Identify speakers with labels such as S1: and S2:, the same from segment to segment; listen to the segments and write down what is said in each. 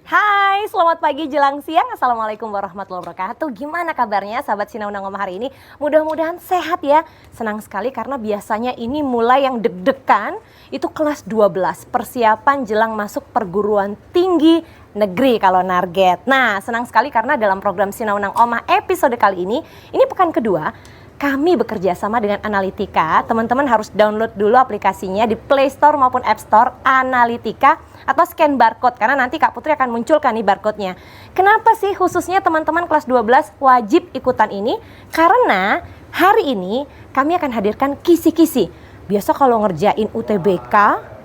S1: Hai, selamat pagi jelang siang. Assalamualaikum warahmatullahi wabarakatuh. Gimana kabarnya sahabat Sinau Ngomong hari ini? Mudah-mudahan sehat ya. Senang sekali karena biasanya ini mulai yang deg-degan itu kelas 12, persiapan jelang masuk perguruan tinggi negeri kalau narget. Nah, senang sekali karena dalam program Sinau Nang Omah episode kali ini pekan kedua, kami bekerja sama dengan Analitika. Teman-teman harus download dulu aplikasinya di Play Store maupun App Store Analitika atau scan barcode karena nanti Kak Putri akan munculkan nih barcode-nya. Kenapa sih khususnya teman-teman kelas 12 wajib ikutan ini? Karena hari ini kami akan hadirkan kisi-kisi. Biasa kalau ngerjain UTBK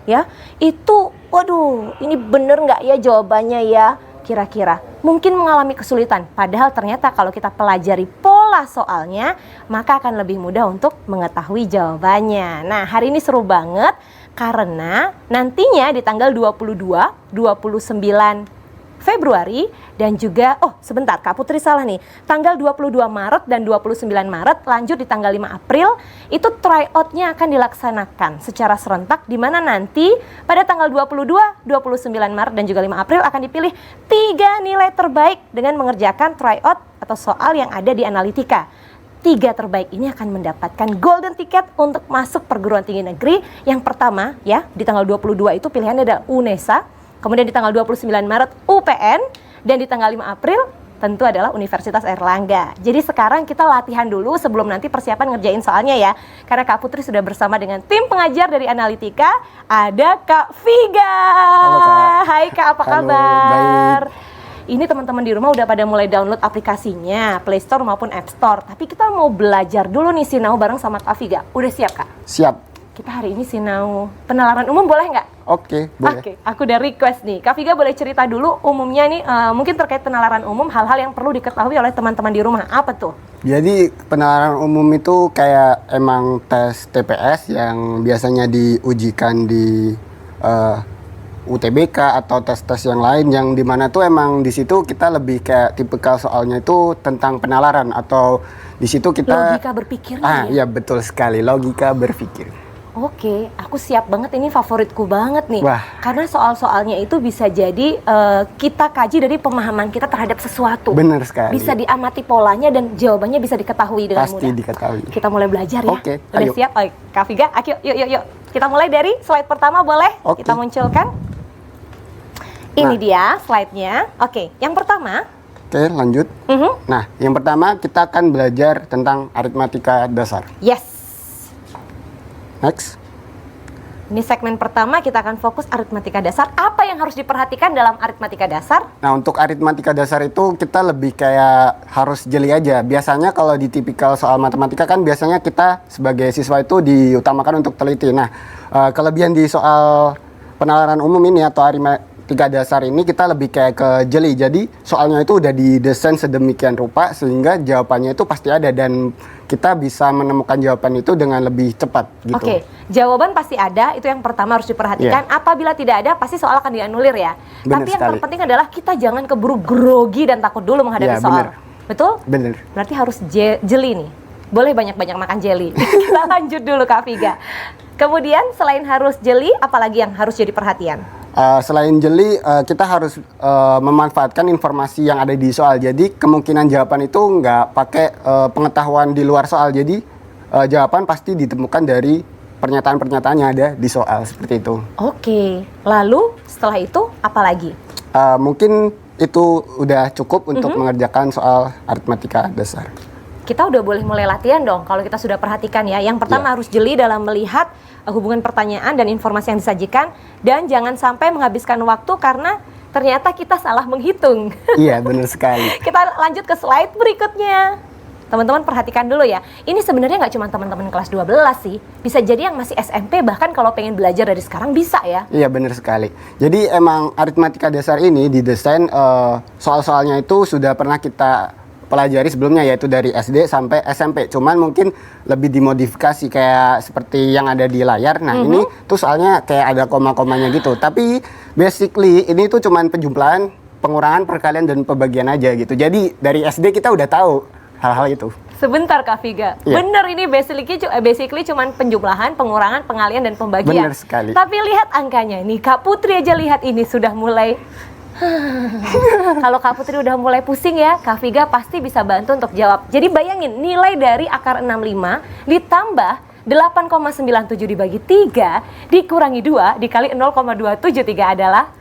S1: ya, itu waduh, ini bener nggak ya jawabannya ya? Kira-kira mungkin mengalami kesulitan, padahal ternyata kalau kita pelajari pola soalnya maka akan lebih mudah untuk mengetahui jawabannya. Nah, hari ini seru banget karena nantinya di tanggal 22, 29 Februari dan juga, sebentar Kak Putri salah nih, tanggal 22 Maret dan 29 Maret lanjut di tanggal 5 April itu tryout-nya akan dilaksanakan secara serentak di mana nanti pada tanggal 22, 29 Maret dan juga 5 April akan dipilih 3 nilai terbaik dengan mengerjakan tryout atau soal yang ada di Analitika. 3 terbaik ini akan mendapatkan golden ticket untuk masuk perguruan tinggi negeri. Yang pertama ya, di tanggal 22 itu pilihannya adalah UNESA. Kemudian di tanggal 29 Maret UPN dan di tanggal 5 April tentu adalah Universitas Airlangga. Jadi sekarang kita latihan dulu sebelum nanti persiapan ngerjain soalnya ya. Karena Kak Putri sudah bersama dengan tim pengajar dari Analitika, ada Kak Viga.
S2: Halo Kak.
S1: Hai Kak, apa
S2: Halo,
S1: kabar?
S2: baik.
S1: Ini teman-teman di rumah udah pada mulai download aplikasinya, Play Store maupun App Store. Tapi kita mau belajar dulu nih Sinau bareng sama Kak Viga. Udah siap Kak?
S2: Siap.
S1: Kita hari ini Sinau penalaran umum boleh nggak?
S2: Oke, boleh.
S1: Oke, aku udah request nih. Kak Viga boleh cerita dulu umumnya nih, mungkin terkait penalaran umum, hal-hal yang perlu diketahui oleh teman-teman di rumah. Apa tuh?
S2: Jadi penalaran umum itu kayak emang tes TPS yang biasanya diujikan di UTBK atau tes-tes yang lain yang dimana tuh emang di situ kita lebih kayak tipikal soalnya itu tentang penalaran atau di situ kita
S1: Logika berpikir ya?
S2: Iya betul sekali, logika berpikir.
S1: Oke, aku siap banget, ini favoritku banget nih.
S2: Wah.
S1: Karena soal-soalnya itu bisa jadi kita kaji dari pemahaman kita terhadap sesuatu.
S2: Benar sekali.
S1: Bisa diamati polanya dan jawabannya bisa diketahui dengan
S2: Pasti
S1: mudah.
S2: diketahui.
S1: Kita mulai belajar ya.
S2: Oke,
S1: Udah
S2: ayo.
S1: siap? Oke, Kak Viga, yuk. Kita mulai dari slide pertama boleh?
S2: Oke.
S1: Kita munculkan. Ini dia slide-nya. Oke, yang pertama.
S2: Oke, lanjut. Nah, yang pertama kita akan belajar tentang aritmatika dasar.
S1: Yes.
S2: Next.
S1: Ini segmen pertama kita akan fokus aritmatika dasar. Apa yang harus diperhatikan dalam aritmatika dasar?
S2: Nah, untuk aritmatika dasar itu kita lebih kayak harus jeli aja. Biasanya kalau di tipikal soal matematika kan biasanya kita sebagai siswa itu diutamakan untuk teliti. Nah, kelebihan di soal penalaran umum ini atau aritmatika dasar ini kita lebih kayak ke jeli. Jadi soalnya itu udah didesain sedemikian rupa sehingga jawabannya itu pasti ada dan kita bisa menemukan jawaban itu dengan lebih cepat gitu.
S1: Oke, jawaban pasti ada, itu yang pertama harus diperhatikan. Apabila tidak ada, pasti soal akan dianulir ya.
S2: Bener
S1: Tapi yang
S2: sekali.
S1: terpenting adalah kita jangan keburu grogi dan takut dulu menghadapi
S2: Ya,
S1: soal.
S2: bener.
S1: Betul?
S2: Bener.
S1: Berarti harus jeli nih. Boleh banyak-banyak makan jeli. Kita lanjut dulu Kak Viga. Kemudian selain harus jeli, apalagi yang harus jadi perhatian?
S2: Selain jeli, kita harus memanfaatkan informasi yang ada di soal. Jadi kemungkinan jawaban itu nggak pakai pengetahuan di luar soal. Jadi jawaban pasti ditemukan dari pernyataan-pernyataan yang ada di soal seperti itu.
S1: Oke, lalu setelah itu apa lagi?
S2: Mungkin itu udah cukup untuk mengerjakan soal aritmatika dasar.
S1: Kita udah boleh mulai latihan dong kalau kita sudah perhatikan ya. Yang pertama harus jeli dalam melihat hubungan pertanyaan dan informasi yang disajikan, dan jangan sampai menghabiskan waktu karena ternyata kita salah menghitung.
S2: Iya, benar sekali.
S1: Kita lanjut ke slide berikutnya. Teman-teman perhatikan dulu ya. Ini sebenarnya nggak cuma teman-teman kelas 12 sih. Bisa jadi yang masih SMP, bahkan kalau pengen belajar dari sekarang bisa ya.
S2: Iya, benar sekali. Jadi emang aritmatika dasar ini didesain soal-soalnya itu sudah pernah kita pelajari sebelumnya, yaitu dari SD sampai SMP. Cuman mungkin lebih dimodifikasi kayak seperti yang ada di layar. Nah, ini tuh soalnya kayak ada koma-komanya gitu. Tapi basically ini tuh cuman penjumlahan, pengurangan, perkalian, dan pembagian aja gitu. Jadi dari SD kita udah tahu hal-hal itu.
S1: Sebentar Kak Viga, bener ini basically cuman penjumlahan, pengurangan, pengalian, dan pembagian.
S2: Bener sekali.
S1: Tapi lihat angkanya nih, Kak Putri aja lihat ini sudah mulai Kalau Kak Putri udah mulai pusing ya, Kak Viga pasti bisa bantu untuk jawab. Jadi bayangin, nilai dari akar 65 ditambah 8,97 dibagi 3 dikurangi 2 dikali 0,273 adalah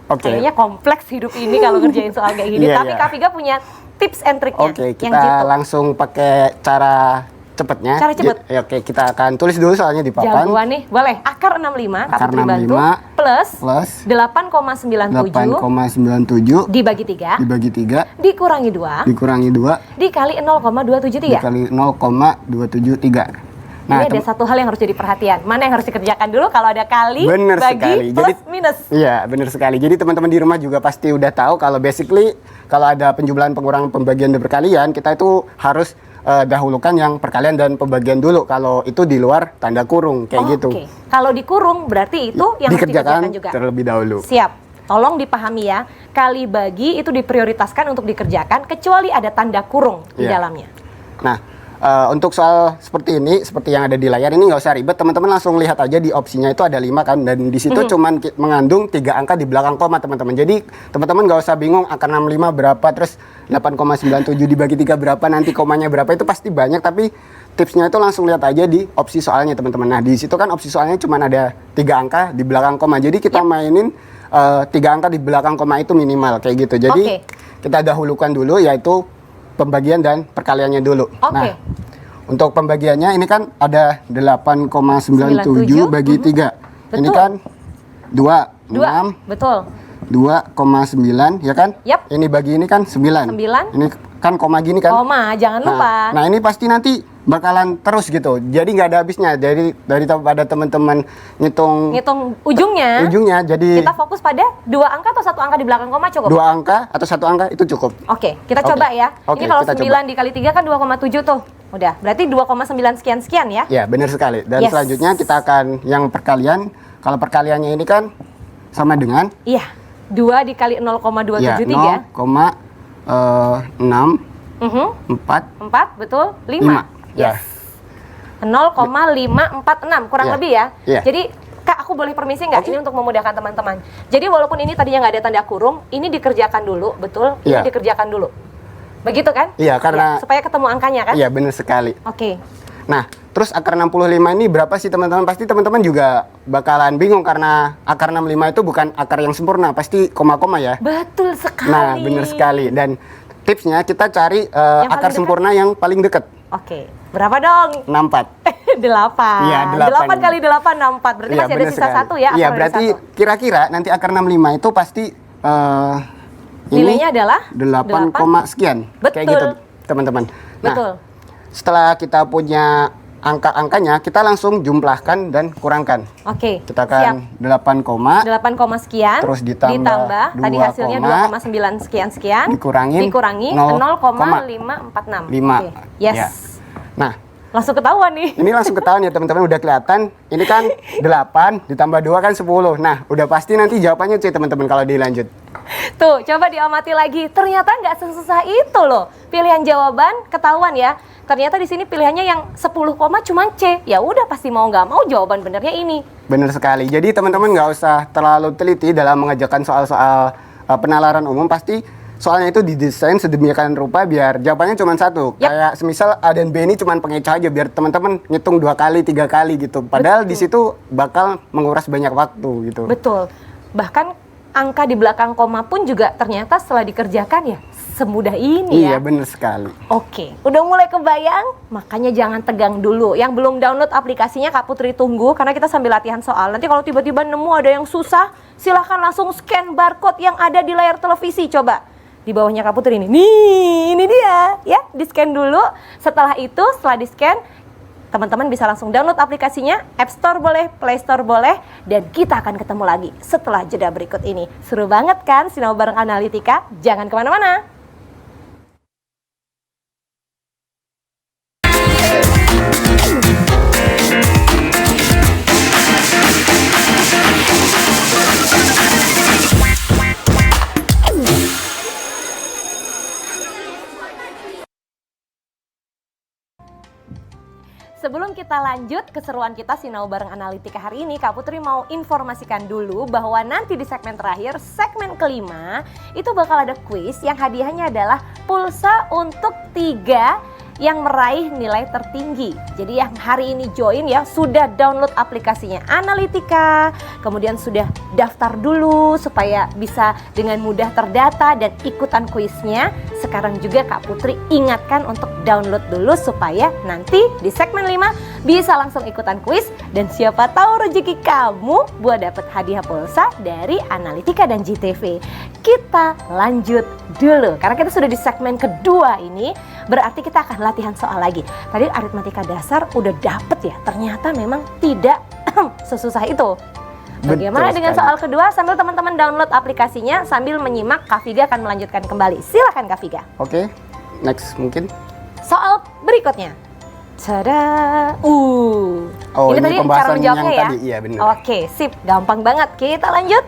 S1: kayaknya kompleks hidup ini kalau ngerjain soal kayak gini. Tapi Kak Viga punya tips and triknya.
S2: Oke, kita langsung pakai cara cepetnya.
S1: Cara cepet.
S2: Oke, kita akan tulis dulu soalnya di papan.
S1: Jagoan nih, boleh. Akar 65, Kak
S2: Akar
S1: Putri bantu,
S2: 65
S1: plus
S2: plus
S1: 8,97
S2: 8,97
S1: dibagi 3
S2: dibagi 3
S1: dikurangi 2
S2: dikurangi 2
S1: dikali 0,273.
S2: dikali 0,273.
S1: Nah, ini ada satu hal yang harus jadi perhatian. Mana yang harus dikerjakan dulu kalau ada kali,
S2: bener
S1: bagi,
S2: sekali.
S1: plus,
S2: Jadi,
S1: minus.
S2: Iya, benar sekali. Jadi teman-teman di rumah juga pasti udah tahu kalau basically kalau ada penjumlahan, pengurangan, pembagian, dan perkalian, kita itu harus dahulukan yang perkalian dan pembagian dulu. Kalau itu di luar tanda kurung kayak gitu.
S1: Oke. Kalau dikurung berarti itu yang harus dikerjakan juga.
S2: Terlebih dahulu.
S1: Siap. Tolong dipahami ya. Kali bagi itu diprioritaskan untuk dikerjakan kecuali ada tanda kurung di dalamnya.
S2: Nah, untuk soal seperti ini, seperti yang ada di layar ini nggak usah ribet, teman-teman langsung lihat aja di opsinya itu ada 5 kan, dan di situ cuman mengandung 3 angka di belakang koma teman-teman. Jadi teman-teman nggak usah bingung akar 65 berapa, terus 8,97 dibagi 3 berapa, nanti komanya berapa, itu pasti banyak, tapi tipsnya itu langsung lihat aja di opsi soalnya teman-teman. Nah di situ kan opsi soalnya cuman ada 3 angka di belakang koma, jadi kita mainin 3 angka di belakang koma itu minimal kayak gitu. Jadi kita dahulukan dulu yaitu pembagian dan perkaliannya dulu. Nah, untuk pembagiannya ini kan ada 8,97 bagi 3. Ini kan 2, 6.
S1: Betul.
S2: 2,9 ya kan?
S1: Yap.
S2: Ini bagi ini kan 9. Ini kan koma gini kan?
S1: Koma, jangan lupa.
S2: Nah, ini pasti nanti bakalan terus gitu. Jadi nggak ada habisnya. Jadi pada teman-teman ngitung
S1: ujungnya.
S2: Jadi
S1: kita fokus pada 2 angka atau 1 angka di belakang koma cukup.
S2: 2 angka atau 1 angka itu cukup.
S1: Oke, kita coba ya. Ini kalau 9 dikali 3 kan 2,7 tuh. Udah, berarti 2,9 sekian-sekian ya.
S2: Ya, benar sekali. Dan selanjutnya kita akan yang perkalian. Kalau perkaliannya ini kan sama dengan
S1: 2 dikali 0,273.
S2: 0,6 4
S1: betul, 5.
S2: Yes.
S1: 0,546 kurang lebih ya. Jadi Kak, aku boleh permisi nggak? Ini untuk memudahkan teman-teman. Jadi walaupun ini tadinya nggak ada tanda kurung, ini dikerjakan dulu, betul? Ini dikerjakan dulu. Begitu kan?
S2: Iya, karena
S1: supaya ketemu angkanya kan?
S2: Iya, benar sekali.
S1: Oke.
S2: Nah, terus akar 65 ini berapa sih teman-teman? Pasti teman-teman juga bakalan bingung karena akar 65 itu bukan akar yang sempurna, pasti koma-koma ya.
S1: Betul sekali.
S2: Nah, benar sekali. Dan tipsnya kita cari akar sempurna yang paling dekat.
S1: Oke. Berapa dong?
S2: 64.
S1: 8.
S2: Iya,
S1: 8 kali 8, 64. Berarti masih ada sisa 1 ya?
S2: Iya, berarti kira-kira nanti akar 65 itu pasti
S1: nilainya adalah
S2: 8, sekian.
S1: Betul.
S2: Kayak gitu, teman-teman. Nah,
S1: betul.
S2: Setelah kita punya angka-angkanya, kita langsung jumlahkan dan kurangkan.
S1: Oke.
S2: Kita akan 8,
S1: sekian.
S2: Terus ditambah
S1: tadi hasilnya 2,9 sekian.
S2: Dikurangi
S1: 0,546.
S2: 5.
S1: Yes.
S2: Ya. Nah,
S1: langsung ketahuan nih.
S2: Ini langsung ketahuan ya teman-teman, udah kelihatan. Ini kan 8 ditambah 2 kan 10. Nah, udah pasti nanti jawabannya cuy teman-teman kalau dilanjut.
S1: Tuh, coba diamati lagi. Ternyata nggak sesusah itu loh. Pilihan jawaban ketahuan ya. Ternyata di sini pilihannya yang 10 koma cuma C. Ya udah pasti mau nggak mau jawaban benernya ini.
S2: Bener sekali. Jadi teman-teman nggak usah terlalu teliti dalam mengerjakan soal-soal penalaran umum. Pasti soalnya itu didesain sedemikian rupa biar jawabannya cuma satu. Kayak semisal A dan B ini cuma pengecoh aja biar teman-teman ngitung 2 kali, 3 kali gitu. Padahal di situ bakal menguras banyak waktu gitu.
S1: Betul. Bahkan angka di belakang koma pun juga ternyata setelah dikerjakan ya semudah ini ya.
S2: Iya, bener sekali.
S1: Oke, udah mulai kebayang? Makanya jangan tegang dulu. Yang belum download aplikasinya Kak Putri tunggu karena kita sambil latihan soal. Nanti kalau tiba-tiba nemu ada yang susah, silahkan langsung scan barcode yang ada di layar televisi. Coba di bawahnya Kak Putri ini. Nih, ini dia ya. Di-scan dulu. Setelah di-scan, teman-teman bisa langsung download aplikasinya. App Store boleh, Play Store boleh. Dan kita akan ketemu lagi setelah jeda berikut ini. Seru banget kan Sinau bareng Analitika? Jangan kemana-mana. Sebelum kita lanjut keseruan kita Sinau bareng Analitika hari ini, Kak Putri mau informasikan dulu bahwa nanti di segmen terakhir, segmen kelima, itu bakal ada kuis yang hadiahnya adalah pulsa untuk 3 yang meraih nilai tertinggi. Jadi yang hari ini join ya, sudah download aplikasinya Analitika, kemudian sudah daftar dulu supaya bisa dengan mudah terdata dan ikutan kuisnya. Sekarang juga Kak Putri ingatkan untuk download dulu supaya nanti di segmen 5 bisa langsung ikutan kuis dan siapa tahu rezeki kamu buat dapat hadiah pulsa dari Analitika dan JTV. Kita lanjut dulu karena kita sudah di segmen kedua ini, berarti kita akan latihan soal lagi. Tadi aritmatika dasar udah dapet ya, ternyata memang tidak sesusah itu. Bagaimana dengan soal kedua? Sambil teman-teman download aplikasinya sambil menyimak, Kak Viga akan melanjutkan kembali. Silakan Kak Viga.
S2: Oke, next mungkin.
S1: Soal berikutnya. Tada.
S2: Oh,
S1: ini tadi cara
S2: pembahasan
S1: menjawabnya
S2: yang
S1: ya.
S2: tadi, iya benar.
S1: Oke, sip, gampang banget. Kita lanjut.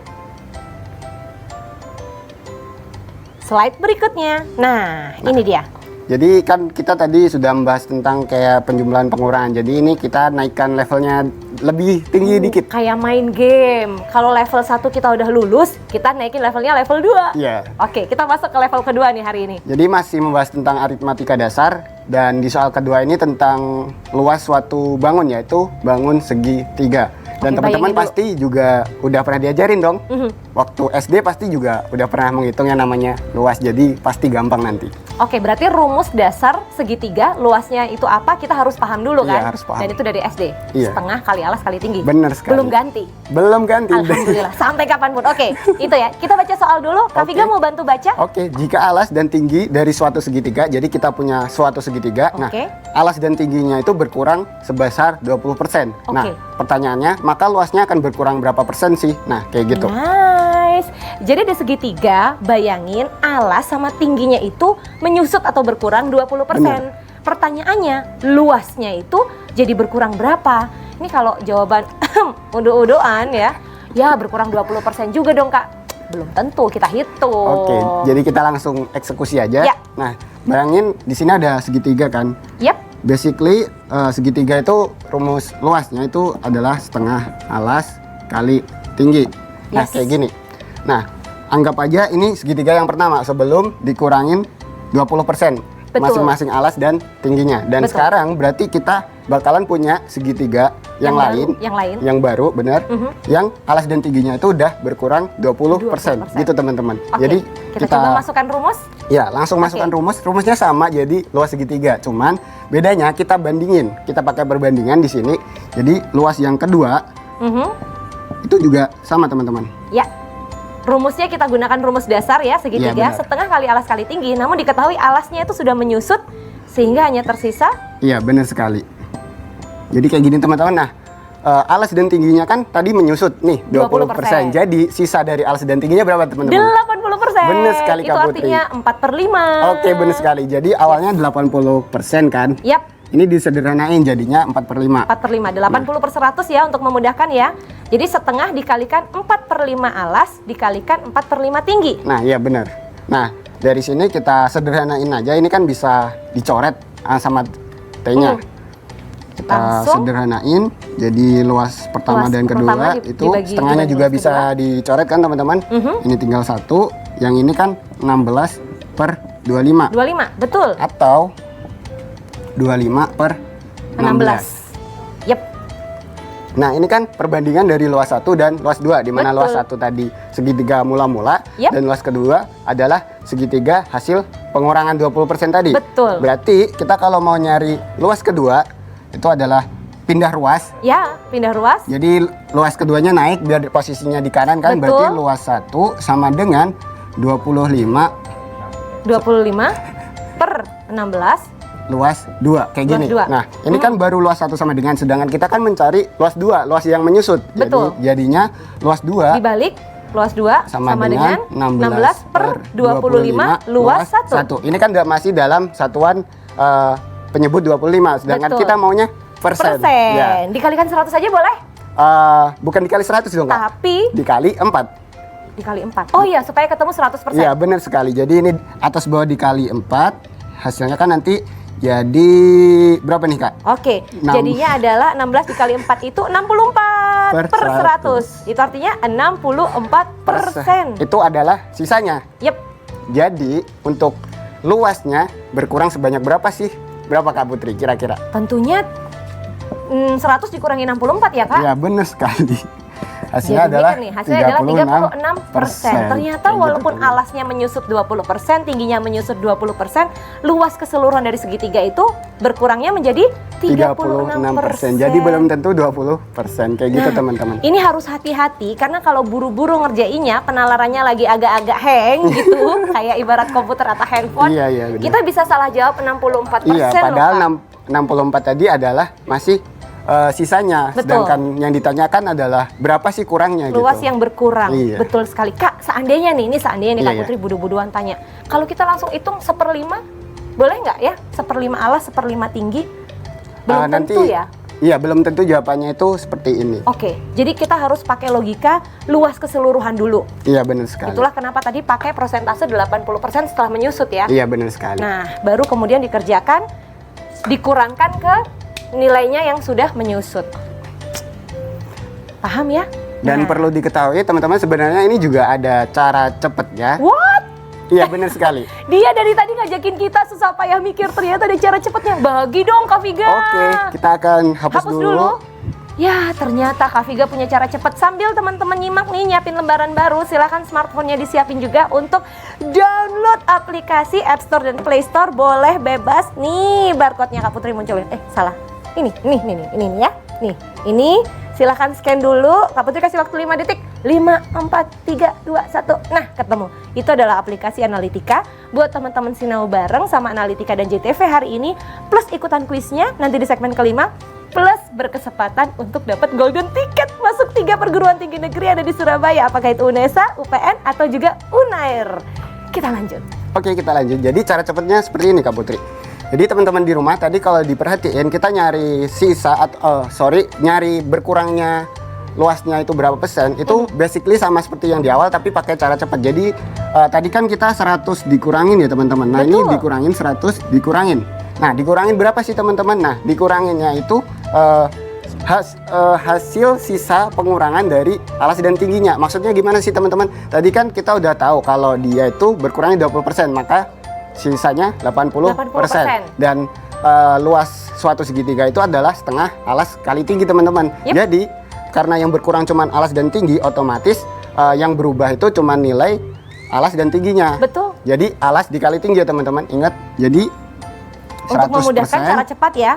S1: Slide berikutnya. Nah, ini dia.
S2: Jadi kan kita tadi sudah membahas tentang kayak penjumlahan pengurangan. Jadi ini kita naikkan levelnya lebih tinggi dikit.
S1: Kayak main game. Kalau level 1 kita udah lulus, kita naikin levelnya level 2.
S2: Iya.
S1: Oke, kita masuk ke level kedua nih hari ini.
S2: Jadi masih membahas tentang aritmatika dasar dan di soal kedua ini tentang luas suatu bangun, yaitu bangun segi 3. Dan
S1: Oke,
S2: teman-teman
S1: bayangin
S2: pasti juga udah pernah diajarin dong. Waktu SD pasti juga udah pernah menghitung yang namanya luas, jadi pasti gampang nanti.
S1: Oke, berarti rumus dasar segitiga luasnya itu apa kita harus paham dulu kan?
S2: Iya, harus paham.
S1: Dan itu dari SD.
S2: Iya.
S1: Setengah kali alas kali tinggi.
S2: Bener sekali.
S1: Belum ganti.
S2: Belum ganti.
S1: Alhamdulillah, sampai kapanpun. Oke, itu ya. Kita baca soal dulu. Kak
S2: Oke.
S1: Viga mau bantu baca?
S2: Oke, jika alas dan tinggi dari suatu segitiga, jadi kita punya suatu segitiga. Nah,
S1: Oke.
S2: alas dan tingginya itu berkurang sebesar 20%. Nah,
S1: Oke.
S2: pertanyaannya, maka luasnya akan berkurang berapa persen sih? Nah, kayak gitu.
S1: Nice. Jadi di segitiga, bayangin alas sama tingginya itu menyusut atau berkurang 20%. Pertanyaannya, luasnya itu jadi berkurang berapa? Ini kalau jawaban udo-udoan ya berkurang 20% juga dong Kak. Belum tentu, kita hitung.
S2: Oke, jadi kita langsung eksekusi aja.
S1: Ya.
S2: Nah, bayangin di sini ada segitiga kan?
S1: Yap.
S2: Basically, segitiga itu rumus luasnya itu adalah setengah alas kali tinggi. Nah,
S1: Yes.
S2: kayak gini. Nah, anggap aja ini segitiga yang pertama sebelum dikurangin 20%
S1: Betul.
S2: masing-masing alas dan tingginya. Dan
S1: Betul.
S2: sekarang berarti kita bakalan punya segitiga yang lain, yang baru, benar, yang alas dan tingginya itu udah berkurang 20%.
S1: 20%.
S2: Gitu teman-teman.
S1: Oke,
S2: Jadi
S1: kita coba masukkan rumus.
S2: ya, langsung masukkan rumusnya sama, jadi luas segitiga. Cuman bedanya kita bandingin, kita pakai perbandingan di sini. Jadi luas yang kedua itu juga sama teman-teman.
S1: Ya, rumusnya kita gunakan rumus dasar ya, segitiga,
S2: Iya, benar.
S1: setengah kali alas kali tinggi. Namun diketahui alasnya itu sudah menyusut sehingga hanya tersisa.
S2: Iya, benar sekali. Jadi kayak gini teman-teman. Nah, alas dan tingginya kan tadi menyusut nih 20%.
S1: 20%.
S2: Jadi sisa dari alas dan tingginya berapa teman-teman?
S1: 80%.
S2: Bener sekali,
S1: itu
S2: Kak Putri.
S1: artinya 4/5.
S2: Oke, benar sekali. Jadi awalnya 80% kan?
S1: Yap,
S2: Ini disederhanain jadinya 4/5.
S1: 4/5. 80/100 ya untuk memudahkan ya. Jadi setengah dikalikan 4/5 alas dikalikan 4/5 tinggi.
S2: Nah, iya benar. Nah, dari sini kita sederhanain aja. Ini kan bisa dicoret sama T-nya. Kita
S1: Langsung.
S2: sederhanain. Jadi luas pertama
S1: Luas
S2: dan
S1: pertama
S2: kedua itu
S1: dibagi
S2: setengahnya
S1: dengan
S2: juga
S1: luas
S2: bisa
S1: kedua.
S2: dicoret kan teman-teman. Ini tinggal 1. Yang ini kan 16/25.
S1: 25, betul.
S2: Atau 25/16.
S1: 16. Yep,
S2: Nah, ini kan perbandingan dari luas 1 dan luas 2, di mana
S1: Betul.
S2: luas 1 tadi segitiga mula-mula
S1: Yap.
S2: dan luas kedua adalah segitiga hasil pengurangan 20% tadi.
S1: Betul.
S2: Berarti kita kalau mau nyari luas kedua itu adalah pindah ruas.
S1: ya pindah ruas.
S2: Jadi luas keduanya naik biar posisinya di kanan kan.
S1: Betul.
S2: Berarti luas 1 sama dengan 25
S1: 25/16.
S2: luas 2 kayak
S1: Luas
S2: gini.
S1: dua.
S2: Nah, ini kan baru luas 1 sama dengan, sedangkan kita kan mencari luas 2, luas yang menyusut.
S1: Betul.
S2: Jadi jadinya luas 2
S1: Dibalik luas 2
S2: sama dengan
S1: 16/25 luas 1.
S2: Ini kan masih dalam satuan penyebut 25, sedangkan
S1: Betul.
S2: kita maunya persen. Ya.
S1: Dikalikan 100 aja boleh?
S2: Bukan dikali 100 dong, Kak.
S1: Tapi
S2: Dikali 4.
S1: dikali 4. Oh iya, supaya ketemu 100%.
S2: Iya, benar sekali. Jadi ini atas bawah dikali 4, hasilnya kan nanti Jadi berapa nih Kak?
S1: Oke,
S2: 6.
S1: jadinya adalah 16 dikali 4 itu 64 per 100. Itu artinya 64%.
S2: Itu adalah sisanya.
S1: Yep.
S2: Jadi untuk luasnya berkurang sebanyak berapa sih? Berapa Kak Putri kira-kira?
S1: Tentunya 100 dikurangi 64 ya Kak?
S2: Ya benar sekali. Hasilnya
S1: Jadi
S2: adalah
S1: mikir nih, hasilnya adalah 36%. Ternyata
S2: Kayak
S1: walaupun
S2: gitu.
S1: alasnya menyusut 20%, tingginya menyusut 20%, luas keseluruhan dari segitiga itu berkurangnya menjadi 36%.
S2: Jadi belum tentu 20%. Kayak gitu
S1: Nah,
S2: teman-teman.
S1: ini harus hati-hati karena kalau buru-buru ngerjainnya, penalarannya lagi agak-agak hang gitu, kayak ibarat komputer atau handphone.
S2: Iya, benar.
S1: Kita bisa salah jawab 64%
S2: Iya,
S1: loh,
S2: padahal
S1: Kak.
S2: 64 tadi adalah masih sisanya.
S1: Betul.
S2: Sedangkan yang ditanyakan adalah berapa sih kurangnya
S1: Luas
S2: gitu.
S1: yang berkurang.
S2: Iya.
S1: Betul sekali. Kak, seandainya nih, ini seandainya nih Kak
S2: Iya,
S1: Putri budu-buduan tanya. Kalau kita langsung hitung 1/5, boleh nggak ya? 1/5 alas, 1/5 tinggi? Belum tentu ya?
S2: Iya, belum tentu jawabannya itu seperti ini.
S1: Oke, jadi kita harus pakai logika luas keseluruhan dulu.
S2: Iya, benar sekali.
S1: Itulah kenapa tadi pakai persentase 80% setelah menyusut ya.
S2: Iya, benar sekali.
S1: Nah, baru kemudian dikerjakan, dikurangkan ke nilainya yang sudah menyusut. Paham ya?
S2: Dan
S1: Nah.
S2: perlu diketahui teman-teman, sebenarnya ini juga ada cara cepetnya.
S1: What?
S2: Iya, benar sekali.
S1: Dia dari tadi ngajakin kita susah payah mikir, ternyata ada cara cepatnya. Bagi dong Kak Viga.
S2: Oke, kita akan hapus dulu.
S1: Ya, ternyata Kak Viga punya cara cepat. Sambil teman-teman nyimak nih, nyiapin lembaran baru, silahkan smartphone-nya disiapin juga untuk download aplikasi App Store dan Play Store. Boleh bebas. Nih, barcode-nya Kak Putri munculin. Salah. Ini ya. Nih, ini silahkan scan dulu. Kak Putri kasih waktu 5 detik. 5, 4, 3, 2, 1. Nah, ketemu. Itu adalah aplikasi Analitika. Buat teman-teman sinau bareng sama Analitika dan JTV hari ini. Plus ikutan kuisnya nanti di segmen kelima. Plus berkesempatan untuk dapat golden ticket masuk 3 perguruan tinggi negeri ada di Surabaya. Apakah itu UNESA, UPN, atau juga UNAIR. Kita lanjut.
S2: Oke, kita lanjut. Jadi cara cepatnya seperti ini Kak Putri. Jadi teman-teman di rumah tadi kalau diperhatiin kita nyari sisa atau nyari berkurangnya luasnya itu berapa persen, itu basically sama seperti yang di awal tapi pakai cara cepat. Jadi tadi kan kita 100 dikurangin ya teman-teman. Nah,
S1: Betul.
S2: ini dikurangin 100 dikurangin. Nah, dikurangin berapa sih teman-teman? Nah, dikuranginnya itu hasil sisa pengurangan dari alas dan tingginya. Maksudnya gimana sih teman-teman? Tadi kan kita udah tahu kalau dia itu berkurangnya 20%, maka sisanya 80%. Dan luas suatu segitiga itu adalah setengah alas kali tinggi teman-teman.
S1: Yep.
S2: Jadi karena yang berkurang cuman alas dan tinggi, otomatis yang berubah itu cuman nilai alas dan tingginya.
S1: Betul.
S2: Jadi alas dikali tinggi ya teman-teman. Ingat, jadi 100%
S1: Untuk memudahkan cara cepat ya.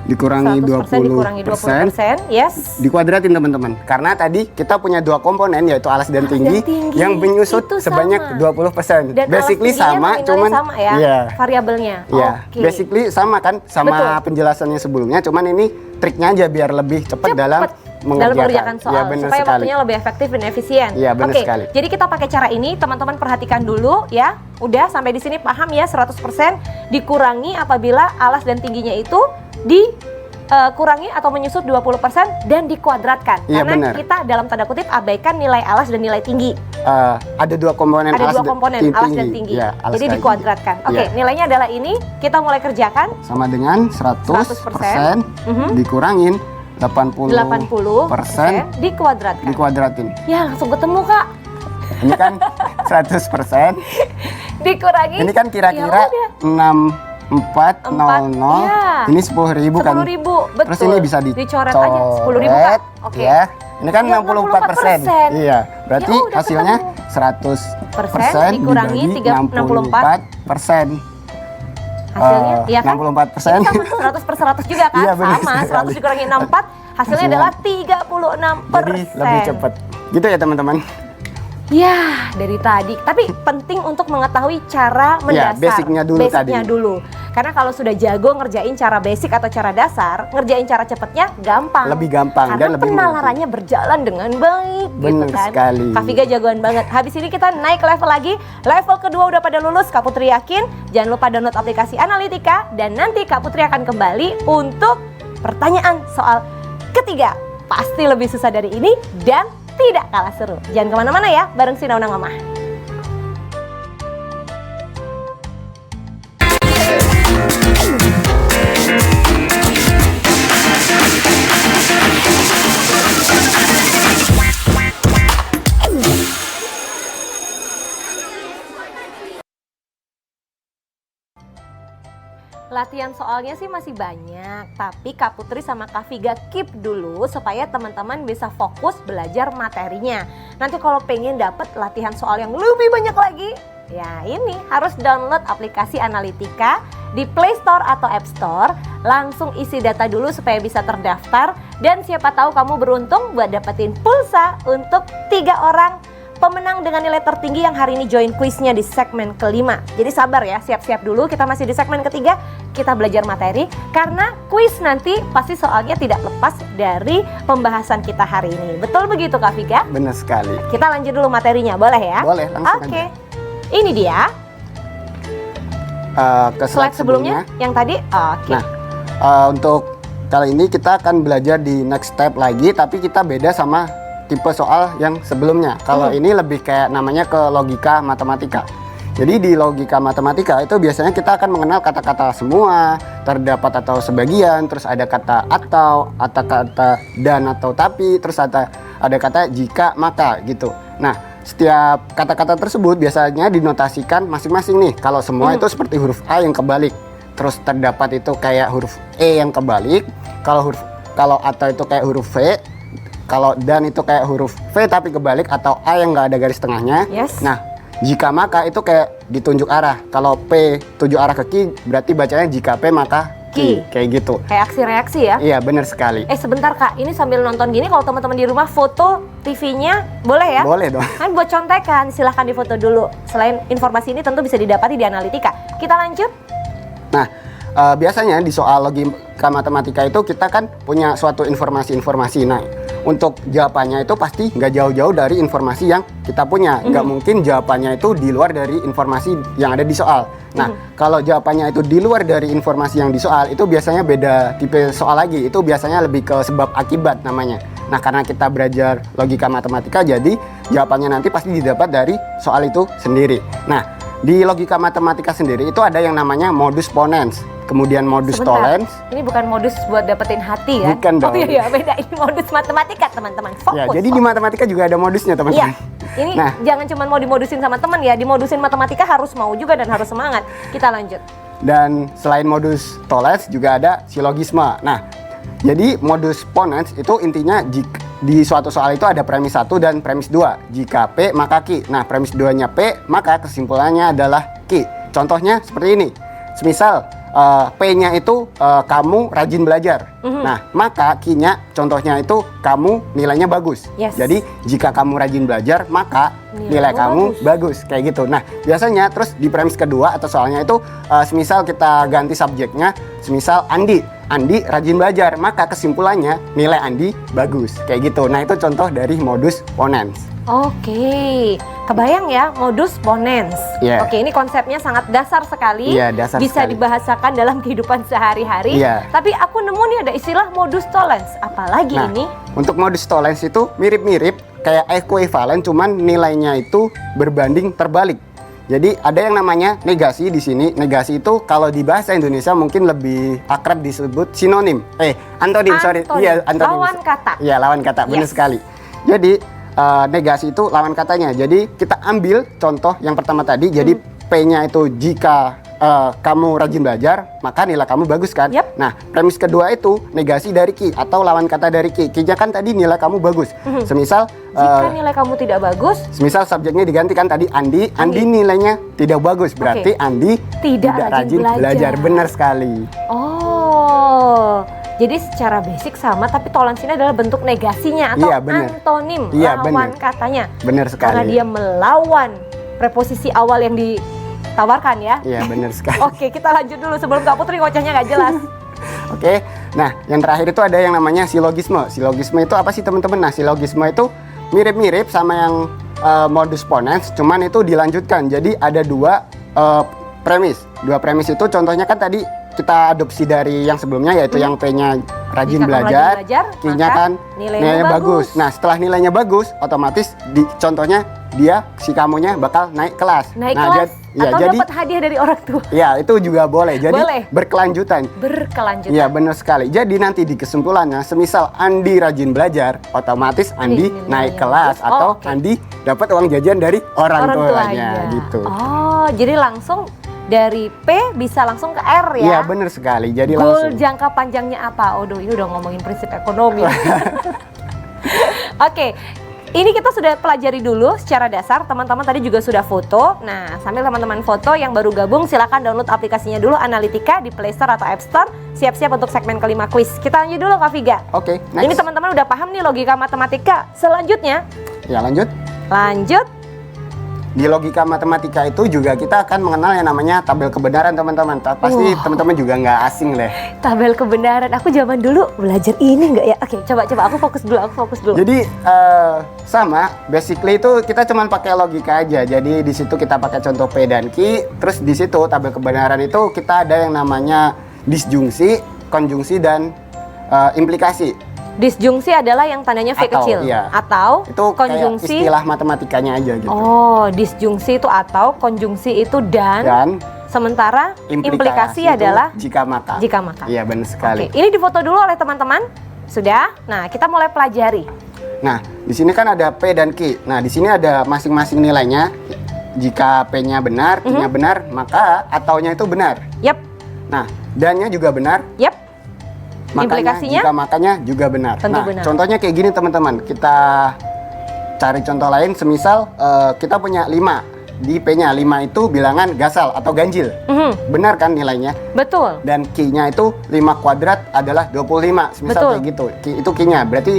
S2: dikurangi
S1: 100% dikurangi 20%, yes.
S2: dikuadratin teman-teman. Karena tadi kita punya dua komponen yaitu alas dan tinggi
S1: tinggi.
S2: yang menyusut
S1: Itu
S2: sebanyak
S1: sama.
S2: 20%.
S1: Dan
S2: Basically
S1: alas tingginya
S2: sama,
S1: nominalnya
S2: cuman
S1: sama ya,
S2: iya.
S1: variabelnya.
S2: Iya,
S1: Oke.
S2: basically sama kan, sama
S1: Betul.
S2: penjelasannya sebelumnya, cuman ini triknya aja biar lebih cepat dalam mengerjakan
S1: soal
S2: ya, benar
S1: supaya
S2: sekali.
S1: waktunya lebih efektif dan efisien.
S2: Iya, benar
S1: Oke,
S2: sekali.
S1: jadi kita pakai cara ini, teman-teman perhatikan dulu ya. Udah sampai di sini paham ya, 100% dikurangi apabila alas dan tingginya itu dikurangi atau menyusut 20% dan dikuadratkan.
S2: Iya,
S1: Karena
S2: benar.
S1: kita dalam tanda kutip abaikan nilai alas dan nilai tinggi.
S2: Ada dua komponen
S1: Ada dua komponen, alas dan tinggi.
S2: Ya, alas
S1: Jadi
S2: kali
S1: dikuadratkan.
S2: tinggi.
S1: Oke,
S2: Iya.
S1: nilainya adalah ini. Kita mulai kerjakan.
S2: Sama dengan 100% dikurangin 80%
S1: dikuadratkan.
S2: dikuadratin.
S1: Ya, langsung ketemu, Kak.
S2: Ini kan 100%.
S1: Dikurangi.
S2: Ini kan kira-kira
S1: Ya udah.
S2: 6400.
S1: Ya.
S2: Ini 10.000 kan.
S1: 10.000, betul.
S2: Terus ini bisa
S1: dicoret aja 10.000, Kak. Oke.
S2: Ya. Ini kan
S1: Ya,
S2: 64%. Iya. Berarti
S1: Ya udah,
S2: hasilnya
S1: ketemu.
S2: 100%
S1: dikurangi
S2: dibagi 64%.
S1: Hasilnya, ya kan?
S2: 64%.
S1: Ini sama 100 per 100 juga kan?
S2: Iya, benar
S1: Sama,
S2: sekali.
S1: 100 dikurangi 64, hasilnya adalah 36%.
S2: Jadi lebih cepat. Gitu ya teman-teman.
S1: Ya, dari tadi. Tapi penting untuk mengetahui cara
S2: Ya,
S1: mendasar.
S2: basicnya dulu
S1: Basicnya
S2: tadi.
S1: dulu. Karena kalau sudah jago ngerjain cara basic atau cara dasar, ngerjain cara cepatnya gampang.
S2: Lebih gampang
S1: Karena
S2: dan lebih
S1: penalarannya berjalan dengan baik.
S2: Bener
S1: gitu kan.
S2: sekali.
S1: Kak Viga jagoan banget. Habis ini kita naik level lagi. Level kedua udah pada lulus. Kak Putri yakin. Jangan lupa download aplikasi Analitika. Dan nanti Kak Putri akan kembali untuk pertanyaan soal ketiga. Pasti lebih susah dari ini dan tidak kalah seru. Jangan kemana-mana ya, bareng Sinau Nang Mamah. Latihan soalnya sih masih banyak, tapi Kak Putri sama Kak Viga keep dulu supaya teman-teman bisa fokus belajar materinya. Nanti kalau pengen dapet latihan soal yang lebih banyak lagi, ya ini harus download aplikasi Analitika di Play Store atau App Store. Langsung isi data dulu supaya bisa terdaftar, dan siapa tahu kamu beruntung buat dapetin pulsa untuk 3 orang pemenang dengan nilai tertinggi yang hari ini join kuisnya di segmen kelima. Jadi sabar ya, siap-siap dulu, kita masih di segmen ketiga, kita belajar materi. Karena kuis nanti pasti soalnya tidak lepas dari pembahasan kita hari ini. Betul begitu Kak Vika?
S2: Benar sekali.
S1: Kita lanjut dulu materinya, boleh ya?
S2: Boleh, langsung
S1: Oke.
S2: aja.
S1: Ini dia
S2: Ke
S1: slide sebelumnya yang tadi. Oke.
S2: Nah, untuk kali ini kita akan belajar di next step lagi, tapi kita beda sama tipe soal yang sebelumnya. Kalau ini lebih kayak namanya ke logika matematika. Jadi di logika matematika itu biasanya kita akan mengenal kata-kata semua, terdapat atau sebagian, terus ada kata atau kata dan atau tapi, terus ada kata jika maka gitu. Nah, setiap kata-kata tersebut biasanya dinotasikan masing-masing nih. Kalau semua itu seperti huruf A yang kebalik, terus terdapat itu kayak huruf E yang kebalik, kalau atau itu kayak huruf V, kalau dan itu kayak huruf V tapi kebalik atau A yang nggak ada garis tengahnya.
S1: Yes.
S2: Nah, jika maka itu kayak ditunjuk arah. Kalau P tujuh arah ke Q berarti bacanya jika P maka Q. Kayak gitu.
S1: Kayak aksi-reaksi ya?
S2: Iya, benar sekali.
S1: Sebentar Kak, ini sambil nonton gini kalau teman-teman di rumah foto TV-nya boleh ya?
S2: Boleh dong.
S1: Kan buat contekan, silahkan difoto dulu. Selain informasi ini tentu bisa didapati di Analitika. Kita lanjut.
S2: Nah, biasanya di soal logika matematika itu kita kan punya suatu informasi-informasi. Nah, untuk jawabannya itu pasti nggak jauh-jauh dari informasi yang kita punya. Nggak mungkin jawabannya itu di luar dari informasi yang ada di soal. Nah, kalau jawabannya itu di luar dari informasi yang di soal, itu biasanya beda tipe soal lagi. Itu biasanya lebih ke sebab akibat namanya. Nah, karena kita belajar logika matematika, jadi jawabannya nanti pasti didapat dari soal itu sendiri. Nah, di logika matematika sendiri itu ada yang namanya modus ponens, kemudian modus tollens.
S1: Ini bukan modus buat dapetin hati ya?
S2: Bukan dong.
S1: Oh iya, beda. Ini modus matematika teman-teman. Fokus.
S2: Ya, jadi di matematika juga ada modusnya teman-teman.
S1: Iya. Ini
S2: Nah,
S1: jangan cuma mau dimodusin sama teman ya, dimodusin matematika harus mau juga dan harus semangat. Kita lanjut.
S2: dan selain modus tollens juga ada silogisme. Nah, jadi modus ponens itu intinya di suatu soal itu ada premis 1 dan premis 2. Jika P maka Q. Nah, premis 2-nya P, maka kesimpulannya adalah Q. Contohnya seperti ini. Semisal P-nya itu kamu rajin belajar. Nah, maka Q-nya contohnya itu kamu nilainya bagus.
S1: Yes.
S2: Jadi jika kamu rajin belajar, maka nilai kamu bagus. Kayak gitu. Nah, biasanya terus di premis kedua atau soalnya itu semisal kita ganti subjeknya, semisal Andi rajin belajar, maka kesimpulannya nilai Andi bagus. Kayak gitu. Nah, itu contoh dari modus ponens.
S1: Oke, kebayang ya modus ponens.
S2: Yeah.
S1: Oke, ini konsepnya sangat dasar sekali.
S2: Iya, dasar
S1: bisa
S2: sekali.
S1: dibahasakan dalam kehidupan sehari-hari.
S2: Iya.
S1: Tapi aku nemu nih ada istilah modus tollens. Apalagi
S2: Nah,
S1: ini?
S2: untuk modus tollens itu mirip-mirip kayak ekuivalen, cuman nilainya itu berbanding terbalik. Jadi ada yang namanya negasi di sini. Negasi itu kalau di bahasa Indonesia mungkin lebih akrab disebut sinonim. Antonim, sorry. Iya, antonim.
S1: Lawan kata.
S2: Iya, lawan kata. Benar
S1: Yes.
S2: sekali. Jadi negasi itu lawan katanya. Jadi kita ambil contoh yang pertama tadi. Jadi P-nya itu jika kamu rajin belajar, maka nilai kamu bagus kan?
S1: Yep.
S2: Nah, premis kedua itu negasi dari Q atau lawan kata dari Q. Q-nya kan tadi nilai kamu bagus. Semisal
S1: Jika nilai kamu tidak bagus,
S2: semisal subjeknya digantikan tadi Andi nilainya tidak bagus, berarti Andi
S1: tidak rajin belajar.
S2: Benar sekali.
S1: Oh, jadi secara basic sama, tapi tollens ini adalah bentuk negasinya atau
S2: Iya, benar.
S1: antonim,
S2: Iya,
S1: lawan
S2: benar.
S1: katanya.
S2: Benar sekali.
S1: Karena dia melawan preposisi awal yang ditawarkan ya.
S2: Iya, benar sekali.
S1: Oke, kita lanjut dulu sebelum Kak Putri ngocehnya nggak jelas.
S2: Oke, nah yang terakhir itu ada yang namanya silogisme. Silogisme itu apa sih teman-teman? Nah, silogisme itu mirip-mirip sama yang modus ponens, cuman itu dilanjutkan. Jadi ada dua premis. Dua premis itu contohnya kan tadi kita adopsi dari yang sebelumnya, yaitu yang P-nya rajin
S1: Jika kamu
S2: belajar,
S1: rajin belajar,
S2: Q-nya
S1: maka
S2: kan
S1: nilainya bagus.
S2: Nah, setelah nilainya bagus, otomatis contohnya si kamunya bakal naik kelas.
S1: Naik
S2: nah,
S1: kelas atau
S2: jadi
S1: dapat hadiah dari orang tua.
S2: ya itu juga boleh. Jadi
S1: Boleh.
S2: berkelanjutan.
S1: Berkelanjutan.
S2: Iya, benar sekali. Jadi nanti di kesimpulannya, semisal Andi rajin belajar, otomatis Andi
S1: nilainya
S2: naik kelas
S1: bagus.
S2: atau
S1: Oke.
S2: Andi dapat uang jajan dari orang tuanya gitu.
S1: Oh, jadi langsung dari P bisa langsung ke R
S2: Iya,
S1: ya.
S2: benar sekali. Jadi
S1: Goal
S2: langsung.
S1: jangka panjangnya apa? Aduh, ini udah ngomongin prinsip ekonomi. Oke, ini kita sudah pelajari dulu secara dasar. Teman-teman tadi juga sudah foto. Nah, sambil teman-teman foto yang baru gabung, silakan download aplikasinya dulu, Analitika di Play Store atau App Store. Siap-siap untuk segmen kelima quiz. Kita lanjut dulu, Kak Viga.
S2: Oke,
S1: Ini
S2: next.
S1: teman-teman udah paham nih logika matematika. Selanjutnya,
S2: Ya, lanjut.
S1: lanjut.
S2: Di logika matematika itu juga kita akan mengenal yang namanya tabel kebenaran, teman-teman. Pasti
S1: Wah.
S2: teman-teman juga nggak asing deh.
S1: Tabel kebenaran. Aku zaman dulu belajar ini nggak ya? Oke, coba aku fokus dulu.
S2: Jadi sama, basically itu kita cuman pakai logika aja. Jadi di situ kita pakai contoh P dan Q. Terus di situ tabel kebenaran itu kita ada yang namanya disjungsi, konjungsi dan implikasi.
S1: Disjungsi adalah yang tandanya V
S2: Atau,
S1: kecil.
S2: iya.
S1: Atau
S2: Itu kayak
S1: konjungsi.
S2: istilah matematikanya aja gitu.
S1: Oh, disjungsi itu atau, konjungsi itu dan. Sementara implikasi
S2: itu
S1: adalah
S2: jika maka.
S1: jika maka.
S2: Iya, benar sekali.
S1: Oke, ini difoto dulu oleh teman-teman. Sudah? Nah, kita mulai pelajari.
S2: Nah, di sini kan ada P dan Q. Nah, di sini ada masing-masing nilainya. Jika P-nya benar, Q-nya benar, maka ataunya itu benar.
S1: Yap,
S2: Nah, dan-nya juga benar.
S1: yap.
S2: Makanya,
S1: Implikasinya?
S2: jika makanya juga benar.
S1: Tentu
S2: Nah,
S1: benar.
S2: contohnya kayak gini teman-teman. Kita cari contoh lain. Semisal kita punya 5. Di P-nya 5 itu bilangan gasal atau ganjil. Benar kan nilainya?
S1: Betul.
S2: Dan Q-nya itu 5 kuadrat adalah 25. Semisal
S1: Betul.
S2: kayak gitu. Itu Q-nya. Berarti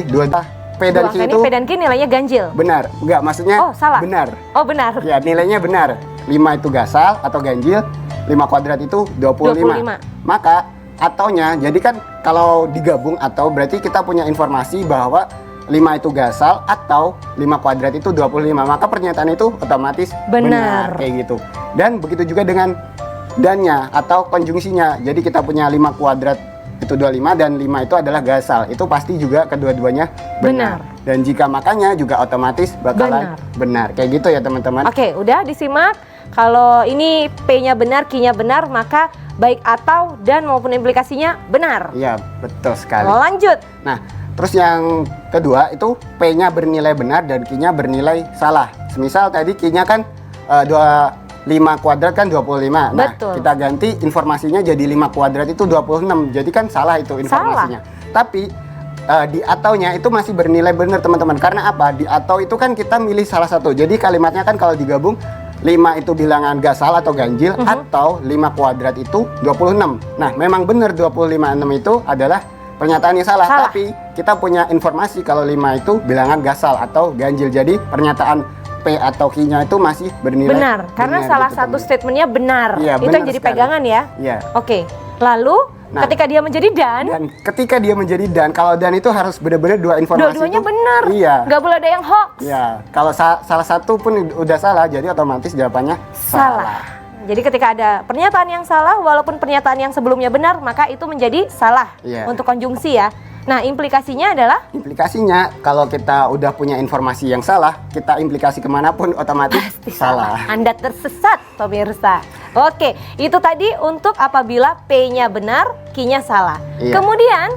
S2: P dan
S1: Dua
S2: Q
S1: angka
S2: itu
S1: ini P dan Q nilainya ganjil.
S2: benar. Enggak, maksudnya
S1: Oh, salah.
S2: benar.
S1: Oh, benar.
S2: Ya, nilainya benar. 5 itu gasal atau ganjil, 5 kuadrat itu 25.
S1: 25.
S2: Maka ataunya, jadi kan kalau digabung atau berarti kita punya informasi bahwa 5 itu gasal atau 5 kuadrat itu 25. Maka pernyataan itu otomatis
S1: Benar.
S2: kayak gitu. Dan begitu juga dengan dannya atau konjungsinya. Jadi kita punya 5 kuadrat itu 25 dan 5 itu adalah gasal. Itu pasti juga kedua-duanya benar. Dan jika makanya juga otomatis bakalan benar. Kayak gitu ya teman-teman.
S1: Oke, udah disimak. Kalau ini P-nya benar, Q-nya benar, maka baik atau dan maupun implikasinya benar.
S2: Iya, betul sekali.
S1: Lanjut.
S2: Nah, terus yang kedua itu P-nya bernilai benar dan Q-nya bernilai salah. Semisal tadi Q-nya kan 5 kuadrat kan 25. Nah,
S1: Betul.
S2: kita ganti informasinya jadi 5 kuadrat itu 26. Jadi kan salah itu informasinya. Tapi di ataunya itu masih bernilai benar teman-teman. Karena apa? Di atau itu kan kita milih salah satu. Jadi kalimatnya kan kalau digabung 5 itu bilangan gasal atau ganjil atau 5 kuadrat itu 26. Nah, memang benar 25/6 itu adalah pernyataan yang salah. Tapi kita punya informasi kalau 5 itu bilangan gasal atau ganjil. Jadi pernyataan P atau Q-nya itu masih bernilai
S1: Benar, karena salah
S2: gitu,
S1: satu
S2: teman-teman.
S1: statementnya benar.
S2: Iya,
S1: Itu
S2: benar
S1: yang jadi
S2: sekali.
S1: pegangan ya.
S2: Iya.
S1: Oke, lalu
S2: Nah,
S1: ketika dia menjadi dan
S2: ketika dia menjadi dan, kalau dan itu harus benar-benar dua informasi
S1: dua-duanya
S2: itu,
S1: benar.
S2: Iya.
S1: Nggak boleh ada yang hoax.
S2: Iya. Kalau salah satu pun udah salah, jadi otomatis jawabannya
S1: Salah. Jadi ketika ada pernyataan yang salah, walaupun pernyataan yang sebelumnya benar, maka itu menjadi salah.
S2: Iya.
S1: Untuk konjungsi ya. Nah, implikasinya adalah
S2: Implikasinya kalau kita udah punya informasi yang salah, kita implikasi kemanapun otomatis
S1: pasti
S2: salah.
S1: Anda tersesat, pemirsa. Oke, itu tadi untuk apabila P-nya benar, Q-nya salah.
S2: Iya.
S1: Kemudian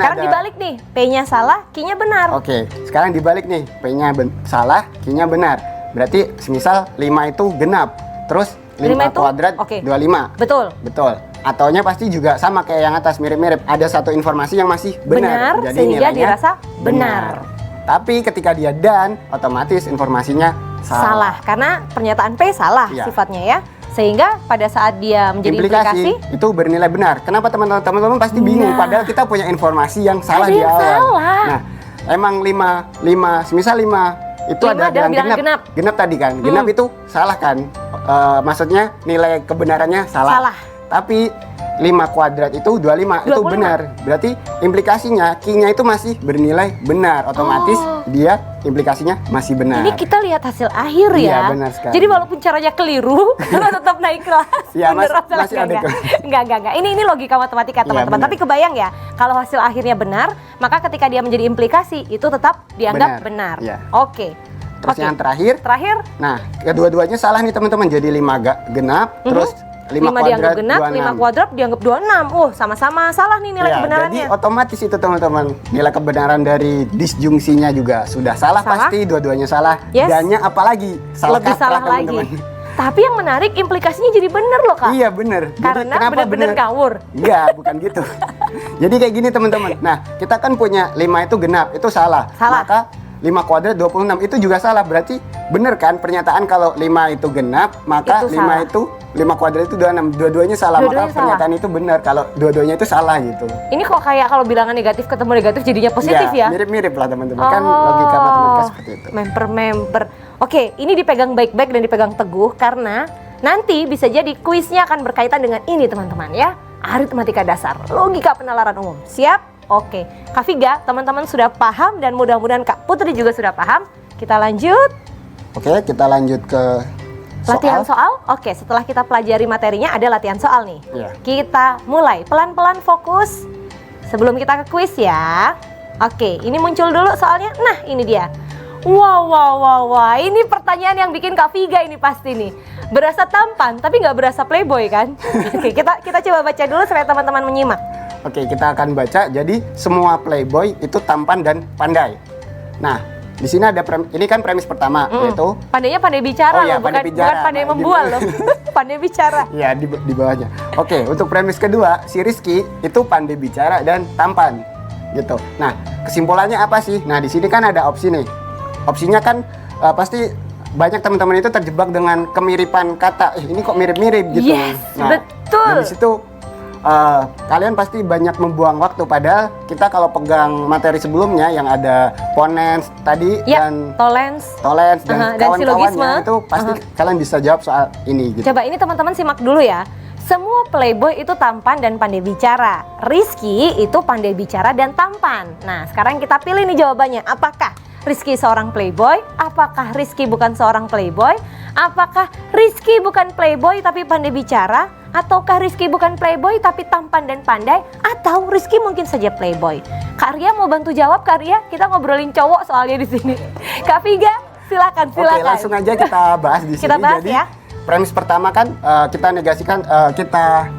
S1: sekarang
S2: ada
S1: dibalik nih, P-nya salah, Q-nya benar.
S2: Oke, sekarang dibalik nih, P-nya salah, Q-nya benar. Berarti semisal 5 itu genap, terus 5
S1: 5 itu?
S2: kuadrat
S1: Oke.
S2: 25.
S1: Betul.
S2: Betul. Ataunya pasti juga sama kayak yang atas, mirip-mirip. Ada satu informasi yang masih benar.
S1: Benar, sehingga
S2: nilainya
S1: dirasa benar.
S2: Tapi ketika dia dan, otomatis informasinya salah.
S1: Karena pernyataan P salah
S2: Iya.
S1: sifatnya ya. Sehingga pada saat dia menjadi implikasi,
S2: itu bernilai benar. Kenapa teman-teman pasti bingung?
S1: Nah.
S2: Padahal kita punya informasi yang salah
S1: Ada
S2: di
S1: yang
S2: awal.
S1: salah.
S2: Nah, emang 5, semisal 5 itu
S1: 5
S2: ada
S1: adalah
S2: bilang
S1: bilangan
S2: genap. Genap tadi kan. Genap itu salah kan? Maksudnya nilai kebenarannya salah.
S1: Salah.
S2: Tapi 5 kuadrat itu 25, itu
S1: 25.
S2: benar. Berarti implikasinya Q-nya itu masih bernilai benar. Otomatis dia implikasinya masih benar.
S1: ini kita lihat hasil akhir
S2: Iya,
S1: ya.
S2: benar sekali.
S1: Jadi walaupun caranya keliru, lo tetap naik kelas.
S2: Iya,
S1: Bener
S2: masih
S1: hasilnya?
S2: ada
S1: Enggak. Ini logika matematika teman-teman.
S2: benar.
S1: Tapi kebayang ya, kalau hasil akhirnya benar, maka ketika dia menjadi implikasi itu tetap dianggap benar.
S2: Iya.
S1: Oke.
S2: Terus
S1: Oke.
S2: yang terakhir,
S1: Terakhir,
S2: nah kedua-duanya salah nih teman-teman. Jadi 5 genap, terus 5
S1: 5 dianggap
S2: kuadrat
S1: genap,
S2: 26.
S1: 5 kuadrat dianggap 26. Sama-sama salah nih nilai
S2: Ya,
S1: kebenarannya.
S2: jadi otomatis itu teman-teman, nilai kebenaran dari disjungsinya juga sudah salah,
S1: Salah.
S2: pasti dua-duanya salah.
S1: Yes.
S2: Dannya apalagi salah
S1: Lebih
S2: kaprah,
S1: salah lagi.
S2: teman-teman.
S1: Tapi yang menarik implikasinya jadi bener loh Kak.
S2: Iya bener. Jadi
S1: Karena
S2: kenapa
S1: bener-bener
S2: bener?
S1: ngawur.
S2: Enggak, bukan gitu. Jadi kayak gini teman-teman. Nah, kita kan punya 5 itu genap, itu salah.
S1: Salah.
S2: Maka 5 kuadrat 26 itu juga salah. Berarti bener kan pernyataan kalau 5 itu genap, maka
S1: Itu
S2: 5
S1: salah.
S2: itu 5 kuadrat itu 26. Dua-duanya salah.
S1: Dua-duanya
S2: Maka pernyataan itu benar kalau dua-duanya itu salah gitu.
S1: Ini kok kayak kalau bilangan negatif ketemu negatif jadinya positif ya?
S2: Mirip-mirip lah teman-teman. Kan logika matematika seperti itu.
S1: Member. Oke, ini dipegang baik-baik dan dipegang teguh karena nanti bisa jadi kuisnya akan berkaitan dengan ini teman-teman ya. Aritmatika dasar, logika penalaran umum. Siap? Oke. Kak Viga, teman-teman sudah paham dan mudah-mudahan Kak Putri juga sudah paham. Kita lanjut.
S2: Oke, kita lanjut ke
S1: Latihan soal? Oke, setelah kita pelajari materinya ada latihan soal nih.
S2: Iya.
S1: Kita mulai pelan-pelan fokus sebelum kita ke kuis ya. Oke, ini muncul dulu soalnya. Nah, ini dia. Wah, ini pertanyaan yang bikin Kak Viga ini pasti nih. Berasa tampan, tapi nggak berasa playboy kan? Oke, kita coba baca dulu supaya teman-teman menyimak.
S2: Oke, kita akan baca. Jadi semua playboy itu tampan dan pandai. Nah, di sini ada ini kan premis pertama yaitu
S1: Pandainya pandai bicara
S2: Oh iya,
S1: loh,
S2: pandai
S1: bukan
S2: bicara.
S1: pandai
S2: Nah,
S1: membual
S2: gitu.
S1: loh. Pandai bicara.
S2: ya di bawahnya. Oke, untuk premis kedua, si Rizky itu pandai bicara dan tampan. Gitu. Nah, kesimpulannya apa sih? Nah, di sini kan ada opsi nih. Opsinya kan pasti banyak teman-teman itu terjebak dengan kemiripan kata. Ini kok mirip-mirip gitu.
S1: Yes,
S2: Nah,
S1: betul.
S2: dari situ kalian pasti banyak membuang waktu, padahal kita kalau pegang materi sebelumnya yang ada ponens tadi
S1: Ya,
S2: dan
S1: tolens.
S2: tolens dan
S1: Dan silogisme.
S2: kawan-kawannya itu pasti kalian bisa jawab soal ini gitu.
S1: Coba ini teman-teman simak dulu ya. Semua playboy itu tampan dan pandai bicara. Rizky itu pandai bicara dan tampan. Nah, sekarang kita pilih nih jawabannya. Apakah Rizky seorang playboy? Apakah Rizky bukan seorang playboy? Apakah Rizky bukan playboy tapi pandai bicara? Ataukah Rizky bukan playboy tapi tampan dan pandai? Atau Rizky mungkin saja playboy? Kak Ria mau bantu jawab, Kak Ria? Kita ngobrolin cowok soalnya di sini. Kak Viga, silakan.
S2: Oke, langsung aja kita bahas di sini.
S1: Kita bahas
S2: Jadi,
S1: ya.
S2: premis pertama kan kita negasikan, kita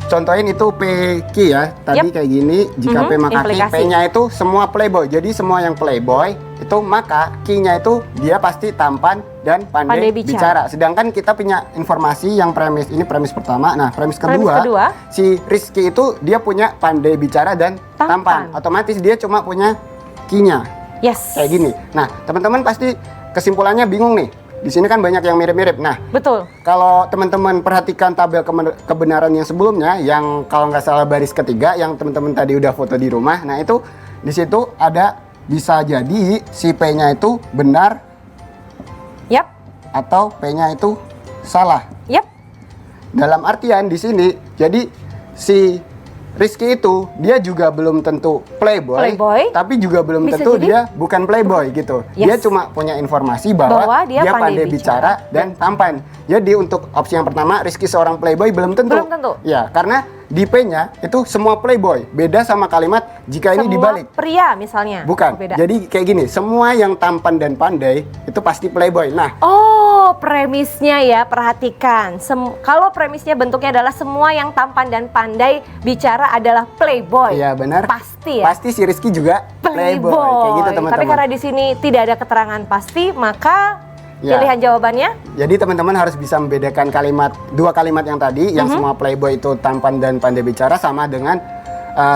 S2: contohin itu PQ ya. Tadi
S1: Yep.
S2: kayak gini, jika P maka Q,
S1: implikasi.
S2: P-nya itu semua playboy. Jadi semua yang playboy itu maka Q-nya itu dia pasti tampan dan pandai,
S1: Pandai bicara.
S2: Sedangkan kita punya informasi yang premis ini premis pertama. Nah, premis kedua,
S1: kedua.
S2: si Rizky itu dia punya pandai bicara dan
S1: Tampan.
S2: tampan. Otomatis dia cuma punya Q-nya.
S1: Yes.
S2: Kayak gini. Nah, teman-teman pasti kesimpulannya bingung nih. Di sini kan banyak yang mirip-mirip. Nah,
S1: Betul.
S2: kalau teman-teman perhatikan tabel kebenaran yang sebelumnya, yang kalau nggak salah baris ketiga, yang teman-teman tadi udah foto di rumah, nah itu di situ ada bisa jadi si P-nya itu benar
S1: Yap.
S2: atau P-nya itu salah.
S1: Yap.
S2: Dalam artian di sini, jadi si Rizky itu dia juga belum tentu playboy, tapi juga belum
S1: Bisa
S2: tentu
S1: jadi
S2: dia bukan playboy gitu.
S1: Yes.
S2: Dia cuma punya informasi bahwa dia pandai bicara dan tampan. Jadi untuk opsi yang pertama, Rizky seorang playboy belum tentu.
S1: Belum tentu.
S2: Ya, karena di P-nya itu semua playboy. Beda sama kalimat jika ini dibalik.
S1: Pria misalnya.
S2: Bukan.
S1: Beda.
S2: Jadi kayak gini, semua yang tampan dan pandai itu pasti playboy. Nah,
S1: Oh, premisnya ya, perhatikan. Kalau premisnya bentuknya adalah semua yang tampan dan pandai bicara adalah playboy.
S2: iya benar.
S1: Pasti ya.
S2: Pasti si Rizky juga playboy. Kayak gitu teman-teman.
S1: Tapi karena di sini tidak ada keterangan pasti, maka
S2: Ya.
S1: pilihan jawabannya
S2: Jadi teman-teman harus bisa membedakan dua kalimat yang tadi, yang semua playboy itu tampan dan pandai bicara sama dengan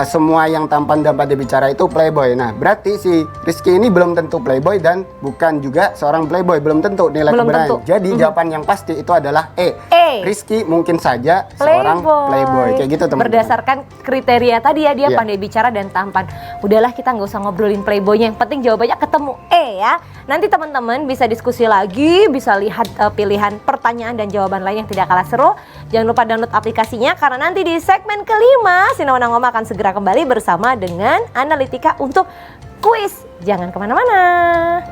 S2: semua yang tampan dan pandai bicara itu playboy. Nah, berarti si Rizky ini belum tentu playboy dan bukan juga seorang playboy, belum tentu nilai
S1: Belum
S2: kebenaran.
S1: tentu.
S2: Jadi jawaban yang pasti itu adalah E.
S1: E.
S2: Rizky mungkin saja seorang playboy. Kayak gitu teman-teman.
S1: Berdasarkan kriteria tadi ya, dia
S2: Iya.
S1: pandai bicara dan tampan. Udahlah, kita nggak usah ngobrolin playboynya, yang penting jawabannya ketemu E ya. Nanti teman-teman bisa diskusi lagi, bisa lihat pilihan pertanyaan dan jawaban lain yang tidak kalah seru. Jangan lupa download aplikasinya karena nanti di segmen kelima Sinauna Ngoma akan segera kembali bersama dengan analitika untuk kuis. Jangan kemana-mana.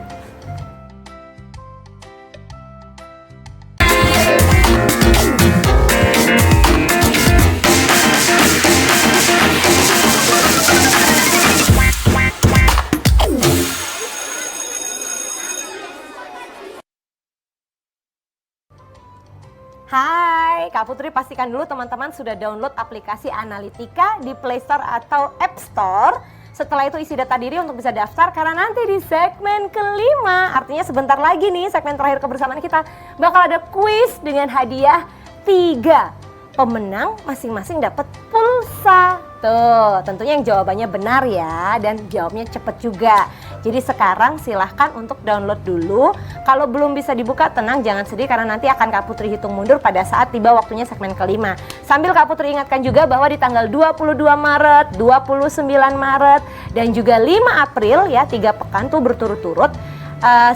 S1: Hai, Kak Putri pastikan dulu teman-teman sudah download aplikasi Analitika di Play Store atau App Store. Setelah itu isi data diri untuk bisa daftar karena nanti di segmen kelima, artinya sebentar lagi nih segmen terakhir kebersamaan kita bakal ada kuis dengan hadiah 3. Pemenang masing-masing dapat pulsa. Tuh, tentunya yang jawabannya benar ya dan jawabnya cepet juga. Jadi sekarang silahkan untuk download dulu. Kalau belum bisa dibuka, tenang jangan sedih karena nanti akan Kak Putri hitung mundur pada saat tiba waktunya segmen kelima. Sambil Kak Putri ingatkan juga bahwa di tanggal 22 Maret, 29 Maret, dan juga 5 April ya, 3 pekan tuh berturut-turut,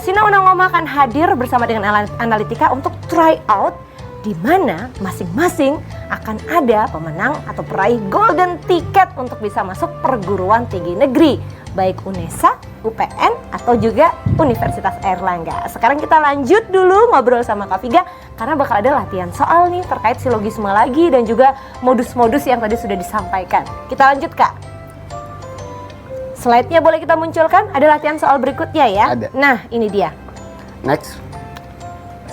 S1: Sinaunang Ngoma akan hadir bersama dengan Analitika untuk try out di mana masing-masing akan ada pemenang atau peraih golden ticket untuk bisa masuk perguruan tinggi negeri, baik UNESA, UPN, atau juga Universitas Airlangga. Sekarang kita lanjut dulu ngobrol sama Kak Viga karena bakal ada latihan soal nih terkait silogisme lagi dan juga modus-modus yang tadi sudah disampaikan. Kita lanjut Kak. Slide-nya boleh kita munculkan, ada latihan soal berikutnya ya.
S2: Ada.
S1: Nah ini dia.
S2: Next.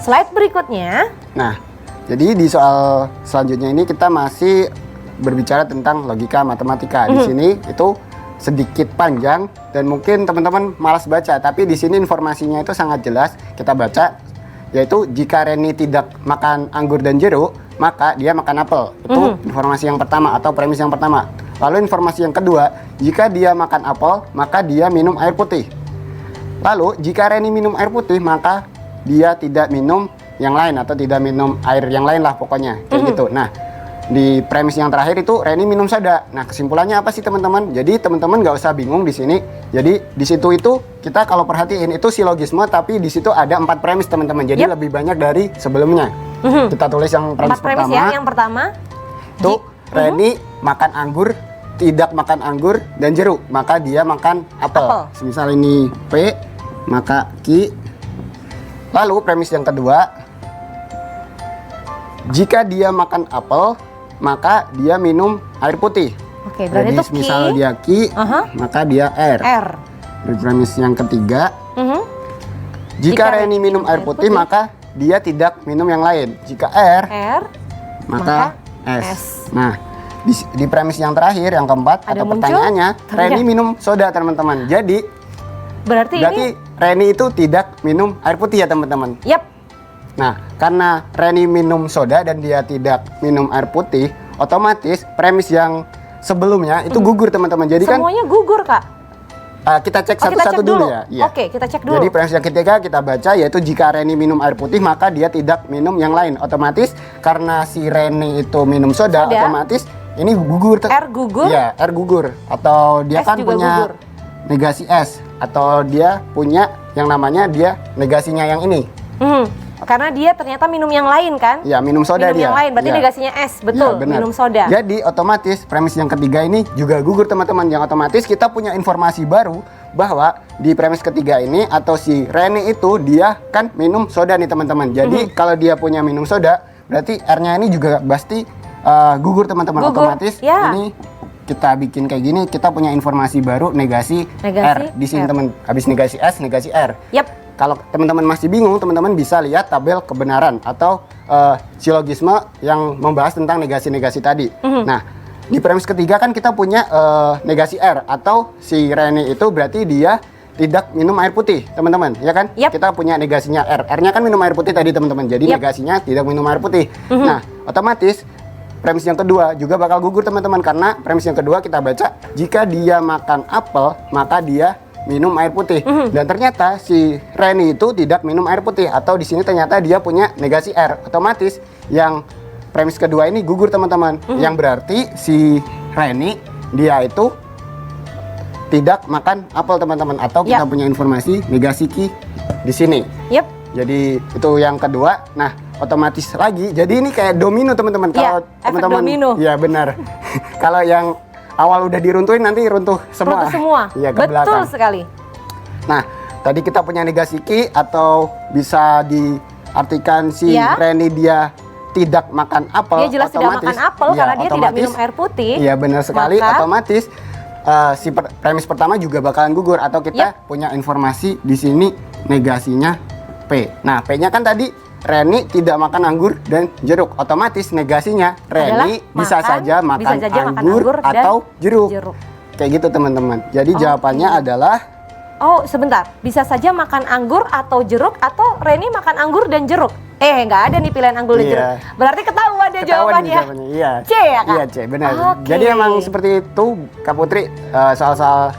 S1: Slide berikutnya.
S2: Nah, jadi di soal selanjutnya ini kita masih berbicara tentang logika matematika. Di sini itu sedikit panjang dan mungkin teman-teman malas baca, tapi di sini informasinya itu sangat jelas. Kita baca, yaitu jika Reni tidak makan anggur dan jeruk, maka dia makan apel. Itu informasi yang pertama atau premis yang pertama. Lalu informasi yang kedua, jika dia makan apel, maka dia minum air putih. Lalu jika Reni minum air putih, maka dia tidak minum yang lain atau tidak minum air yang lain lah pokoknya kayak gitu. Nah, di premis yang terakhir itu Reni minum soda. Nah, kesimpulannya apa sih teman-teman? Jadi teman-teman nggak usah bingung di sini. Jadi di situ itu kita kalau perhatiin itu silogisme, tapi di situ ada 4 premis teman-teman. Jadi lebih banyak dari sebelumnya. Kita tulis yang premis
S1: 4 premis
S2: pertama.
S1: ya. Yang pertama
S2: Itu Reni makan anggur, tidak makan anggur dan jeruk, maka dia makan apel. Misal ini P, maka Q. Lalu premis yang kedua, jika dia makan apel, maka dia minum air putih.
S1: Oke, berarti
S2: jadi
S1: itu
S2: misal
S1: Q,
S2: dia Q, maka dia R. Di premis yang ketiga, jika Reni minum air putih, maka dia tidak minum yang lain. Jika R, maka S. Nah, di premis yang terakhir, yang keempat,
S1: ada
S2: atau pertanyaannya, Reni minum soda teman-teman. Jadi
S1: berarti ini
S2: Reni itu tidak minum air putih ya teman-teman.
S1: Yap.
S2: Nah, karena Reni minum soda dan dia tidak minum air putih, otomatis premis yang sebelumnya itu gugur teman-teman. Jadi
S1: semuanya gugur Kak.
S2: Kita cek satu-satu dulu ya. Iya.
S1: Oke, kita cek dulu.
S2: Jadi premis yang ketiga kita baca, yaitu jika Reni minum air putih maka dia tidak minum yang lain. Otomatis karena si Reni itu minum soda. Otomatis ini gugur.
S1: R gugur?
S2: Iya, R gugur. Atau dia
S1: S
S2: kan
S1: juga
S2: punya
S1: gugur.
S2: negasi S, atau dia punya yang namanya dia negasinya yang ini.
S1: Karena dia ternyata minum yang lain kan?
S2: Ya, minum soda
S1: minum
S2: dia.
S1: yang lain, berarti negasinya S, betul,
S2: ya,
S1: minum soda.
S2: Jadi otomatis premis yang ketiga ini juga gugur teman-teman. Yang otomatis kita punya informasi baru bahwa di premis ketiga ini atau si Reni itu dia kan minum soda nih teman-teman. Jadi kalau dia punya minum soda, berarti R-nya ini juga pasti gugur teman-teman. Otomatis ini kita bikin kayak gini, kita punya informasi baru negasi R. Di sini teman, habis negasi S, negasi R.
S1: Yap.
S2: Kalau teman-teman masih bingung, teman-teman bisa lihat tabel kebenaran atau silogisme yang membahas tentang negasi-negasi tadi. Nah, di premis ketiga kan kita punya negasi R atau si Reni itu berarti dia tidak minum air putih, teman-teman, ya kan? Kita punya negasinya R. R-nya kan minum air putih tadi, teman-teman. Jadi negasinya tidak minum air putih. Nah, otomatis premis yang kedua juga bakal gugur, teman-teman, karena premis yang kedua kita baca jika dia makan apel, maka dia minum air putih. Dan ternyata si Reni itu tidak minum air putih, atau di sini ternyata dia punya negasi R. Otomatis yang premis kedua ini gugur, teman-teman. Yang berarti si Reni dia itu tidak makan apel, teman-teman, atau kita punya informasi negasi Q di sini. Jadi itu yang kedua. Nah, otomatis lagi. Jadi ini kayak domino, teman-teman. Kalau teman-teman, ya benar. Kalau yang awal udah diruntuhin, nanti runtuh semua.
S1: Runtuh semua.
S2: Iya, ke
S1: betul
S2: belakang.
S1: Sekali.
S2: Nah, tadi kita punya negasi Q, atau bisa diartikan si Reni dia tidak makan apel.
S1: Dia jelas tidak makan apel karena dia tidak minum air putih.
S2: Iya, benar sekali. Otomatis si premis pertama juga bakalan gugur, atau kita punya informasi di sini negasinya P. Nah, P-nya kan tadi Reni tidak makan anggur dan jeruk. Otomatis negasinya Reni bisa saja makan anggur atau jeruk. kayak gitu teman-teman. Jadi jawabannya adalah
S1: Oh, sebentar. Bisa saja makan anggur atau jeruk, atau Reni makan anggur dan jeruk. Nggak ada nih pilihan anggur dan
S2: Iya.
S1: jeruk. Berarti ketahuan dia
S2: ketahuan
S1: jawabannya.
S2: nih jawabannya. Iya.
S1: C ya, Kak?
S2: Iya, C, benar.
S1: Oke.
S2: Jadi emang seperti itu Kak Putri, soal-soal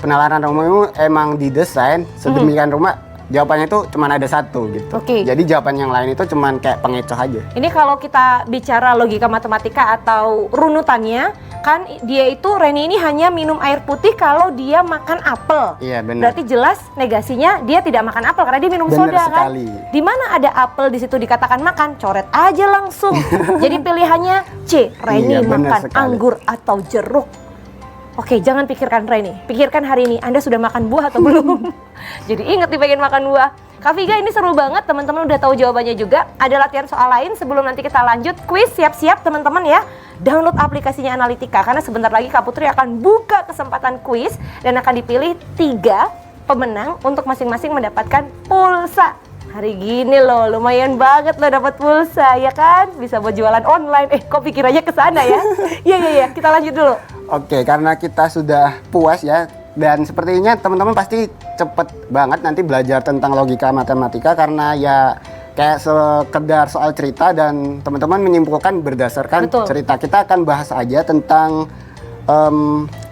S2: penalaran rumah itu emang didesain sedemikian rumah. Jawabannya itu cuma ada satu gitu.
S1: Oke.
S2: Jadi jawaban yang lain itu cuma kayak pengecoh aja.
S1: Ini kalau kita bicara logika matematika atau runutannya, kan dia itu Reni ini hanya minum air putih kalau dia makan apel.
S2: Iya, benar.
S1: Berarti jelas negasinya dia tidak makan apel karena dia minum
S2: Benar
S1: soda
S2: sekali.
S1: kan. Di mana ada apel di situ dikatakan makan, coret aja langsung. Jadi pilihannya C, Reni
S2: Iya, benar
S1: makan
S2: sekali.
S1: anggur atau jeruk. Oke, jangan pikirkan Reni, pikirkan hari ini Anda sudah makan buah atau belum. Jadi ingat nih pengen makan buah. Kak Viga, ini seru banget, teman-teman udah tahu jawabannya juga. Ada latihan soal lain sebelum nanti kita lanjut kuis. Siap-siap teman-teman ya. Download aplikasinya Analitika karena sebentar lagi Kak Putri akan buka kesempatan kuis dan akan dipilih 3 pemenang untuk masing-masing mendapatkan pulsa. Hari gini loh, lumayan banget loh dapat pulsa, ya kan? Bisa buat jualan online. Kok pikirannya ke sana ya? Iya, kita lanjut dulu.
S2: Oke, karena kita sudah puas ya, dan sepertinya teman-teman pasti cepet banget nanti belajar tentang logika matematika karena ya kayak sekedar soal cerita dan teman-teman menyimpulkan berdasarkan
S1: Betul.
S2: cerita. Kita akan bahas aja tentang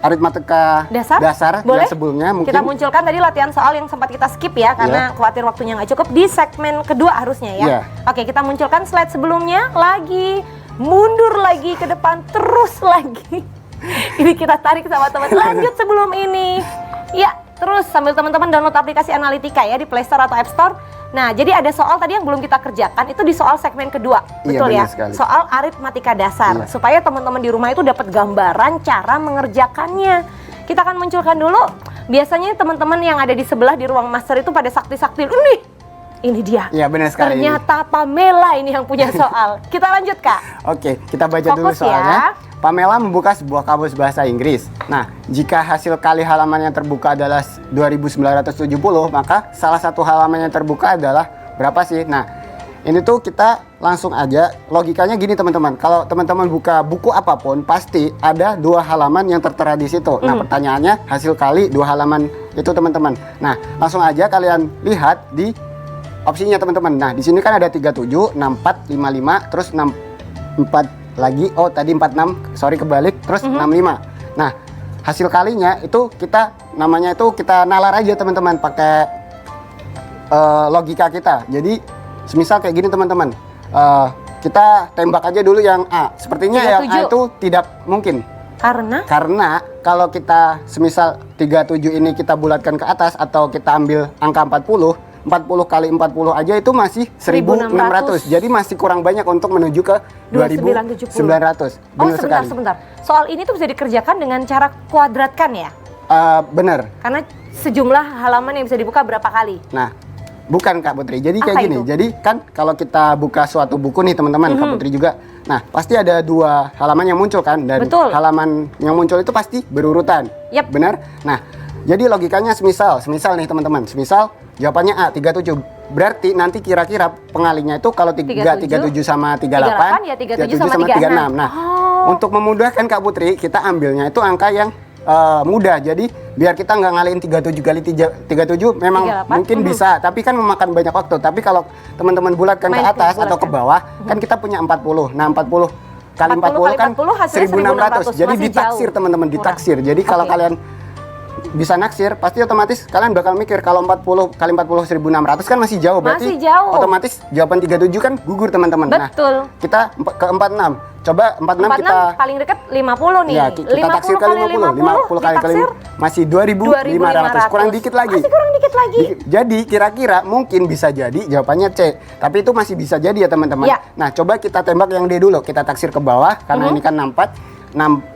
S2: aritmatika dasar
S1: Boleh?
S2: yang sebelumnya mungkin.
S1: Kita munculkan tadi latihan soal yang sempat kita skip ya karena khawatir waktunya nggak cukup di segmen kedua harusnya ya.
S2: Iya.
S1: Oke, kita munculkan slide sebelumnya lagi, mundur lagi ke depan, terus lagi. Ini kita tarik sama teman. Lanjut sebelum ini. Ya, terus sambil teman-teman download aplikasi Analitika ya di Play Store atau App Store. Nah, jadi ada soal tadi yang belum kita kerjakan itu di soal segmen kedua,
S2: Iya,
S1: betul ya?
S2: benar sekali.
S1: Soal aritmatika dasar,
S2: Iya.
S1: supaya teman-teman di rumah itu dapat gambaran cara mengerjakannya. Kita akan munculkan dulu. Biasanya teman-teman yang ada di sebelah di ruang master itu pada sakti-sakti. Ini dia.
S2: Iya, benar sekali.
S1: Ternyata Pamela ini yang punya soal. Kita lanjut, Kak.
S2: Oke, kita baca dulu
S1: Fokus
S2: soalnya.
S1: ya.
S2: Pamela membuka sebuah kamus bahasa Inggris. Nah, jika hasil kali halaman yang terbuka adalah 2970, maka salah satu halaman yang terbuka adalah berapa sih? Nah, ini tuh kita langsung aja, logikanya gini teman-teman. Kalau teman-teman buka buku apapun, pasti ada 2 halaman yang tertera di situ. Nah, pertanyaannya hasil kali 2 halaman itu teman-teman. Nah, langsung aja kalian lihat di opsinya teman-teman. Nah, di sini kan ada 37, 64, 55, terus 64 lagi. Oh, tadi 46, sorry kebalik, terus 65. Nah, hasil kalinya itu kita namanya itu kita nalar aja teman-teman pakai logika kita. Jadi, semisal kayak gini teman-teman. Kita tembak aja dulu yang A. Sepertinya yang A
S1: 37.
S2: itu tidak mungkin. Karena kalau kita semisal 37 ini kita bulatkan ke atas atau kita ambil angka 40 kali 40 aja itu masih 1600. Jadi masih kurang banyak untuk menuju ke 2900.
S1: Oh, sebentar. Soal ini tuh bisa dikerjakan dengan cara kuadratkan ya?
S2: Bener.
S1: Karena sejumlah halaman yang bisa dibuka berapa kali?
S2: Nah, bukan Kak Putri. Jadi kayak
S1: Apa
S2: gini.
S1: itu?
S2: Jadi kan kalau kita buka suatu buku nih teman-teman, Kak Putri juga. Nah, pasti ada 2 halaman yang muncul kan, dan
S1: Betul.
S2: halaman yang muncul itu pasti berurutan.
S1: Yap.
S2: Benar? Nah, jadi logikanya semisal nih teman-teman. Semisal jawabannya A 37. Berarti nanti kira-kira pengalinya itu kalau 37 sama 38,
S1: 38 ya 37 sama 36.
S2: Nah, untuk memudahkan Kak Putri, kita ambilnya itu angka yang mudah. Jadi biar kita nggak ngalihin 37 kali 37 memang
S1: 38.
S2: mungkin bisa, tapi kan memakan banyak waktu. Tapi kalau teman-teman bulatkan ke atas atau ke bawah, kan kita punya 40. Nah, 40 kali 40 kan
S1: 40 hasilnya
S2: 1600. Jadi
S1: masih
S2: ditaksir
S1: jauh.
S2: teman-teman, ditaksir. Jadi kalau
S1: Oke.
S2: kalian bisa naksir, pasti otomatis kalian bakal mikir kalau 40 kali 40 1600 kan masih jauh. Berarti
S1: Masih jauh.
S2: otomatis jawaban 37 kan gugur teman-teman.
S1: Betul.
S2: Nah, kita ke 46. Coba 46 kita
S1: paling dekat 50 nih.
S2: ya, kita taksir kali 50 kali
S1: ditaksir
S2: masih 2500. Kurang dikit lagi.
S1: Masih kurang dikit lagi.
S2: Jadi kira-kira mungkin bisa jadi jawabannya C. Tapi itu masih bisa jadi ya teman-teman.
S1: Ya.
S2: Nah, coba kita tembak yang D dulu. Kita taksir ke bawah karena ini kan 60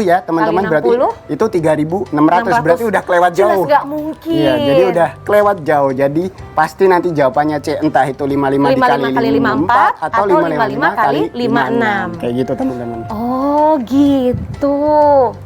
S2: ya teman-teman, berarti
S1: Kali 60.
S2: itu 3600. Berarti udah kelewat jauh.
S1: Jelas nggak mungkin.
S2: Iya, jadi udah kelewat jauh. Jadi pasti nanti jawabannya C, entah itu 55 dikali 54 atau 555 kali 56. Kayak gitu teman-teman.
S1: Oh gitu.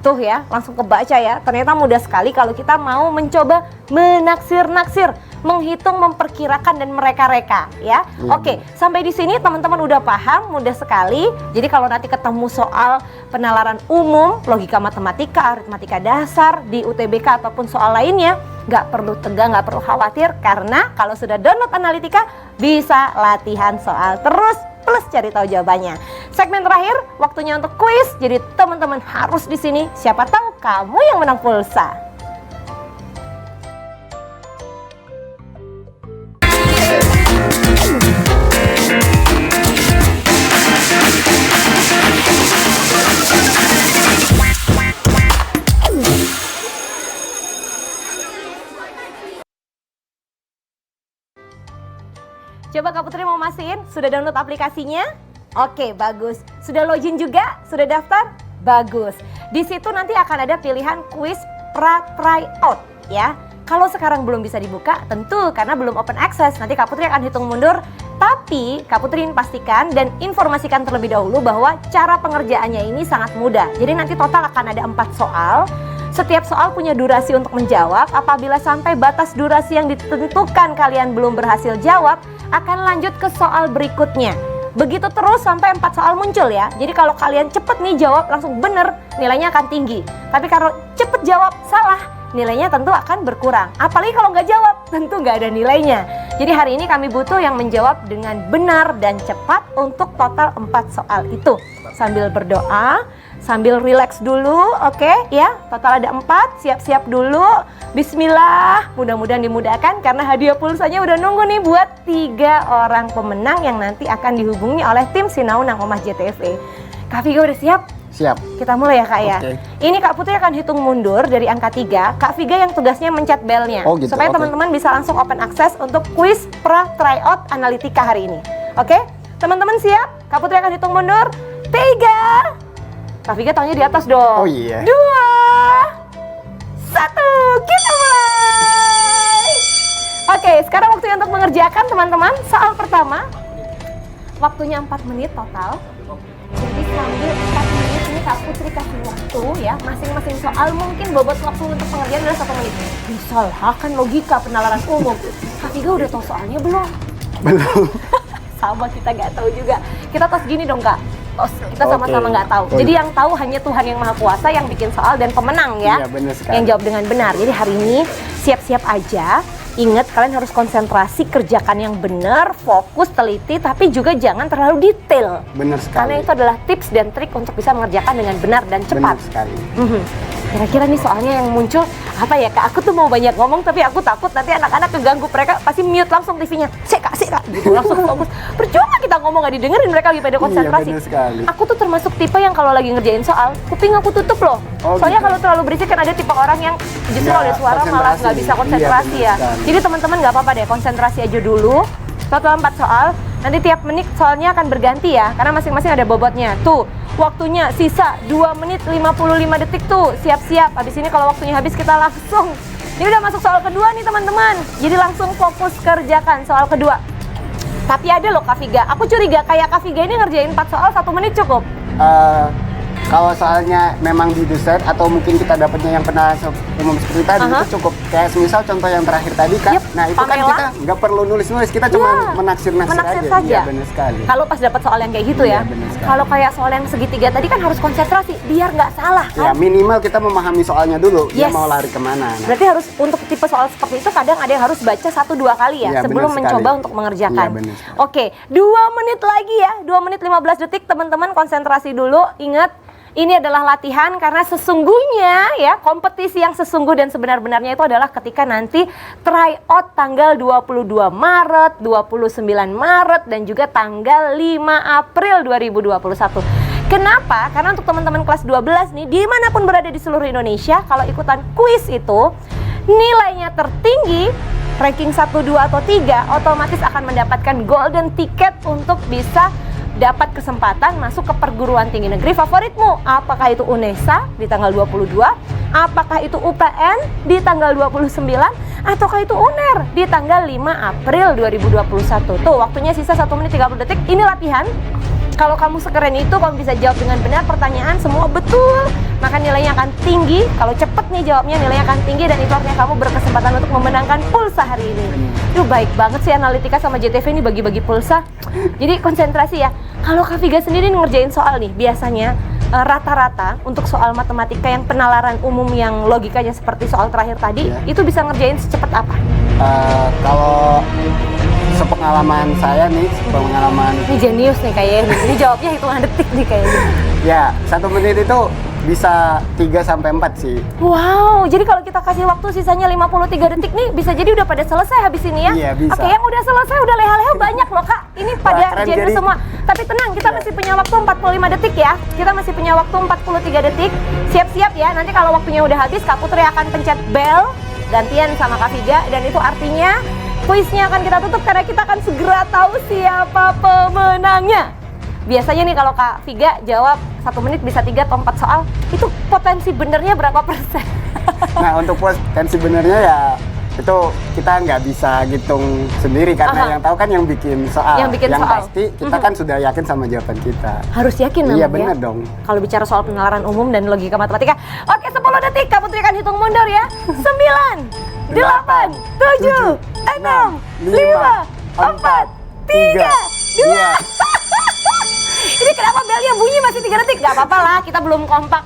S1: Tuh ya, langsung kebaca ya. Ternyata mudah sekali kalau kita mau mencoba menaksir-naksir. menghitung, memperkirakan dan mereka-reka ya. Oke, sampai di sini teman-teman udah paham, mudah sekali. Jadi kalau nanti ketemu soal penalaran umum, logika matematika, aritmatika dasar di UTBK ataupun soal lainnya, nggak perlu tegang, nggak perlu khawatir, karena kalau sudah download Analitika bisa latihan soal terus plus cari tahu jawabannya. Segmen terakhir, waktunya untuk kuis. Jadi teman-teman harus di sini. Siapa tahu kamu yang menang pulsa. Coba Kak Putri mau mastiin, sudah download aplikasinya? Oke, bagus. Sudah login juga? Sudah daftar? Bagus. Di situ nanti akan ada pilihan kuis pra tryout ya. Kalau sekarang belum bisa dibuka, tentu karena belum open access. Nanti Kak Putri akan hitung mundur. Tapi Kak Putri ingin pastikan dan informasikan terlebih dahulu bahwa cara pengerjaannya ini sangat mudah. Jadi nanti total akan ada 4 soal. Setiap soal punya durasi untuk menjawab. Apabila sampai batas durasi yang ditentukan kalian belum berhasil jawab, akan lanjut ke soal berikutnya. Begitu terus sampai 4 soal muncul ya. Jadi kalau kalian cepet nih jawab langsung bener, nilainya akan tinggi. Tapi kalau cepet jawab salah, nilainya tentu akan berkurang. Apalagi kalau nggak jawab, tentu nggak ada nilainya. Jadi hari ini kami butuh yang menjawab dengan benar dan cepat untuk total 4 soal itu. Sambil berdoa, sambil relax dulu, oke ya. Total ada 4, siap-siap dulu. Bismillah, mudah-mudahan dimudahkan karena hadiah pulsanya udah nunggu nih buat 3 orang pemenang yang nanti akan dihubungi oleh tim Sinau Nang Omah JTV. Kak Viga udah siap?
S2: Siap.
S1: Kita mulai ya Kak ya.
S2: Oke.
S1: Ini Kak Putri akan hitung mundur dari angka 3. Kak Viga yang tugasnya mencet belnya.
S2: Oh, gitu.
S1: Supaya
S2: Oke.
S1: teman-teman bisa langsung open access untuk kuis pra tryout Analitika hari ini. Oke? Teman-teman siap? Kak Putri akan hitung mundur. 3. Kak Viga tangannya di atas dong.
S2: Oh iya.
S1: 2. 1. Kita mulai. Oke, sekarang waktunya untuk mengerjakan teman-teman. Soal pertama. Waktunya 4 menit total. Jadi sambil 4 menit ini Kak Putri kasih waktu ya. Masing-masing soal mungkin bobot waktu untuk pengerjaan adalah 1 menit. Misalkan logika penalaran umum. Kak Viga udah tahu soalnya belum?
S2: Belum.
S1: Sama, kita nggak tahu juga. Kita tos gini dong Kak. Tos, kita sama-sama nggak tahu.
S2: Oh,
S1: Jadi
S2: iya.
S1: yang tahu hanya Tuhan Yang Maha Kuasa yang bikin soal dan pemenang ya.
S2: Iya, benar sekali.
S1: Yang jawab dengan benar. Jadi hari ini siap-siap aja. Ingat kalian harus konsentrasi, kerjakan yang benar, fokus, teliti, tapi juga jangan terlalu detail.
S2: Benar sekali.
S1: Karena itu adalah tips dan trik untuk bisa mengerjakan dengan benar dan cepat.
S2: Benar sekali.
S1: Kira-kira nih soalnya yang muncul apa ya Kak? Aku tuh mau banyak ngomong tapi aku takut nanti anak-anak keganggu. Mereka pasti mute langsung TV-nya. Sik Kak, gitu langsung fokus. Percuma kita ngomong gak didengerin, mereka lagi pada konsentrasi.
S2: Iya, benar sekali.
S1: Aku tuh termasuk tipe yang kalau lagi ngerjain soal, kuping aku tutup loh.
S2: Oh,
S1: Soalnya
S2: gitu.
S1: kalau terlalu berisik kan ada tipe orang yang justru
S2: Nggak
S1: ada suara malah
S2: konsentrasi.
S1: nggak bisa konsentrasi
S2: Iya,
S1: ya.
S2: benar sekali.
S1: Jadi teman-teman nggak apa-apa deh, konsentrasi aja dulu. Total 4 soal, nanti tiap menit soalnya akan berganti ya, karena masing-masing ada bobotnya. Tuh, waktunya sisa 2 menit 55 detik tuh, siap-siap. Habis ini kalau waktunya habis kita langsung. Ini udah masuk soal kedua nih teman-teman. Jadi langsung fokus kerjakan soal kedua. Tapi ada loh Kak Viga, aku curiga kayak Kak Viga ini ngerjain 4 soal 1 menit cukup.
S2: Kalau soalnya memang didesain atau mungkin kita dapatnya yang pernah umum seperti tadi itu cukup. Kayak misal contoh yang terakhir tadi Kak.
S1: Yep,
S2: Nah itu kan
S1: Pamela.
S2: kita nggak perlu nulis-nulis, kita cuma
S1: Iya,
S2: menaksir-naksir
S1: menaksir
S2: aja.
S1: saja.
S2: Iya benar sekali.
S1: Kalau pas dapat soal yang kayak gitu
S2: Iya,
S1: ya.
S2: benar sekali.
S1: Kalau kayak soal yang segitiga tadi kan harus konsentrasi biar nggak salah
S2: Ya
S1: kan.
S2: minimal kita memahami soalnya dulu, dia
S1: Yes.
S2: mau lari kemana. Nah,
S1: Berarti harus untuk tipe soal seperti itu kadang ada yang harus baca 1-2 kali ya
S2: Iya,
S1: sebelum
S2: benar
S1: mencoba
S2: sekali.
S1: untuk mengerjakan.
S2: Iya, benar sekali.
S1: Oke, 2 menit lagi ya, 2 menit 15 detik teman-teman konsentrasi dulu. Ingat, ini adalah latihan karena sesungguhnya ya kompetisi yang sesungguh dan sebenar-benarnya itu adalah ketika nanti tryout tanggal 22 Maret, 29 Maret dan juga tanggal 5 April 2021. Kenapa? Karena untuk teman-teman kelas 12 nih, dimanapun berada di seluruh Indonesia, kalau ikutan kuis itu, nilainya tertinggi, ranking 1, 2, atau 3, otomatis akan mendapatkan golden ticket untuk bisa dapat kesempatan masuk ke perguruan tinggi negeri favoritmu. Apakah itu UNESA di tanggal 22, apakah itu UPN di tanggal 29, ataukah itu UNER di tanggal 5 April 2021. Tuh, waktunya sisa 1 menit 30 detik. Ini latihan. Kalau kamu sekeren itu, kamu bisa jawab dengan benar pertanyaan semua betul, maka nilainya akan tinggi. Kalau cepet nih jawabnya, nilainya akan tinggi, dan itu artinya kamu berkesempatan untuk memenangkan pulsa hari ini. Duh, baik banget sih Analitika sama JTV ini bagi-bagi pulsa. Jadi konsentrasi ya. Kalau Kak Viga sendiri ngerjain soal nih, biasanya rata-rata untuk soal matematika yang penalaran umum yang logikanya seperti soal terakhir tadi, itu bisa ngerjain secepat apa?
S2: Kalau sepengalaman saya nih,
S1: Ini jenius nih kayaknya. Ini jawabnya hitungan detik nih kayaknya.
S2: ya 1 menit itu bisa 3-4 sih.
S1: Wow, jadi kalau kita kasih waktu sisanya 53 detik nih, bisa jadi udah pada selesai habis ini ya?
S2: Iya, bisa.
S1: Oke, yang udah selesai, udah leha-leha banyak loh Kak. Ini pada
S2: keren,
S1: jenius
S2: jadi-
S1: semua. Tapi tenang, kita masih punya waktu 45 detik ya. Kita masih punya waktu 43 detik. Siap-siap ya, nanti kalau waktunya udah habis, Kak Putri akan pencet bell, gantian sama Kak Viga, dan itu artinya kuisnya akan kita tutup karena kita akan segera tahu siapa pemenangnya. Biasanya nih kalau Kak Viga jawab 1 menit bisa 3 atau 4 soal, itu potensi benernya berapa persen?
S2: Nah, untuk potensi benernya ya itu kita nggak bisa hitung sendiri karena yang tahu kan yang bikin soal.
S1: Yang bikin soal.
S2: Pasti kita kan sudah yakin sama jawaban kita.
S1: Harus yakin memang
S2: Iya
S1: ya?
S2: bener dong.
S1: Kalau bicara soal penalaran umum dan logika matematika. Oke, 10 detik, Kak Putri akan hitung mundur ya. 9, 8, 7, 6, 5, 4, 3, 2. Ini kenapa belnya bunyi masih 3 detik? Gak apa-apa lah, kita belum kompak.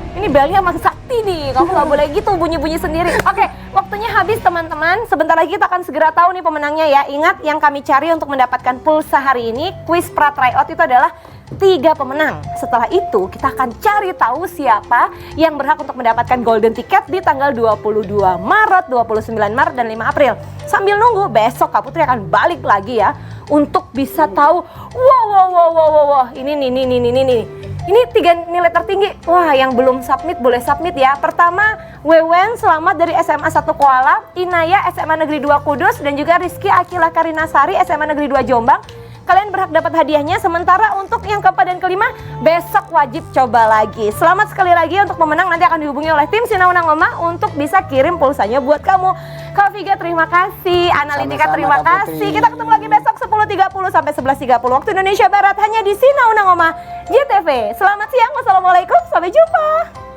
S1: Ini belnya masih sakti nih, kamu gak boleh gitu bunyi-bunyi sendiri. Oke, waktunya habis teman-teman. Sebentar lagi kita akan segera tahu nih pemenangnya ya. Ingat, yang kami cari untuk mendapatkan pulsa hari ini, kuis pra tryout itu adalah 3 pemenang. Setelah itu kita akan cari tahu siapa yang berhak untuk mendapatkan golden ticket di tanggal 22 Maret, 29 Maret, dan 5 April. Sambil nunggu, besok Kak Putri akan balik lagi ya untuk bisa tahu, wow, ini nih. Ini 3 nilai tertinggi. Wah, yang belum submit boleh submit ya. Pertama, Wewen Selamat dari SMA 1 Kuala, Inaya SMA Negeri 2 Kudus, dan juga Rizky Akila Karinasari SMA Negeri 2 Jombang. Kalian berhak dapat hadiahnya. Sementara untuk yang keempat dan kelima, besok wajib coba lagi. Selamat sekali lagi untuk pemenang, nanti akan dihubungi oleh tim Sinaunang Mama untuk bisa kirim pulsanya buat kamu. Kak Viga terima kasih, Analitika
S2: Sama-sama,
S1: terima
S2: Kak
S1: kasih.
S2: Putri.
S1: Kita ketemu lagi besok 10.30 sampai 11.30 waktu Indonesia Barat hanya di Sinaunang Mama JTV. Selamat siang, wassalamualaikum, sampai jumpa.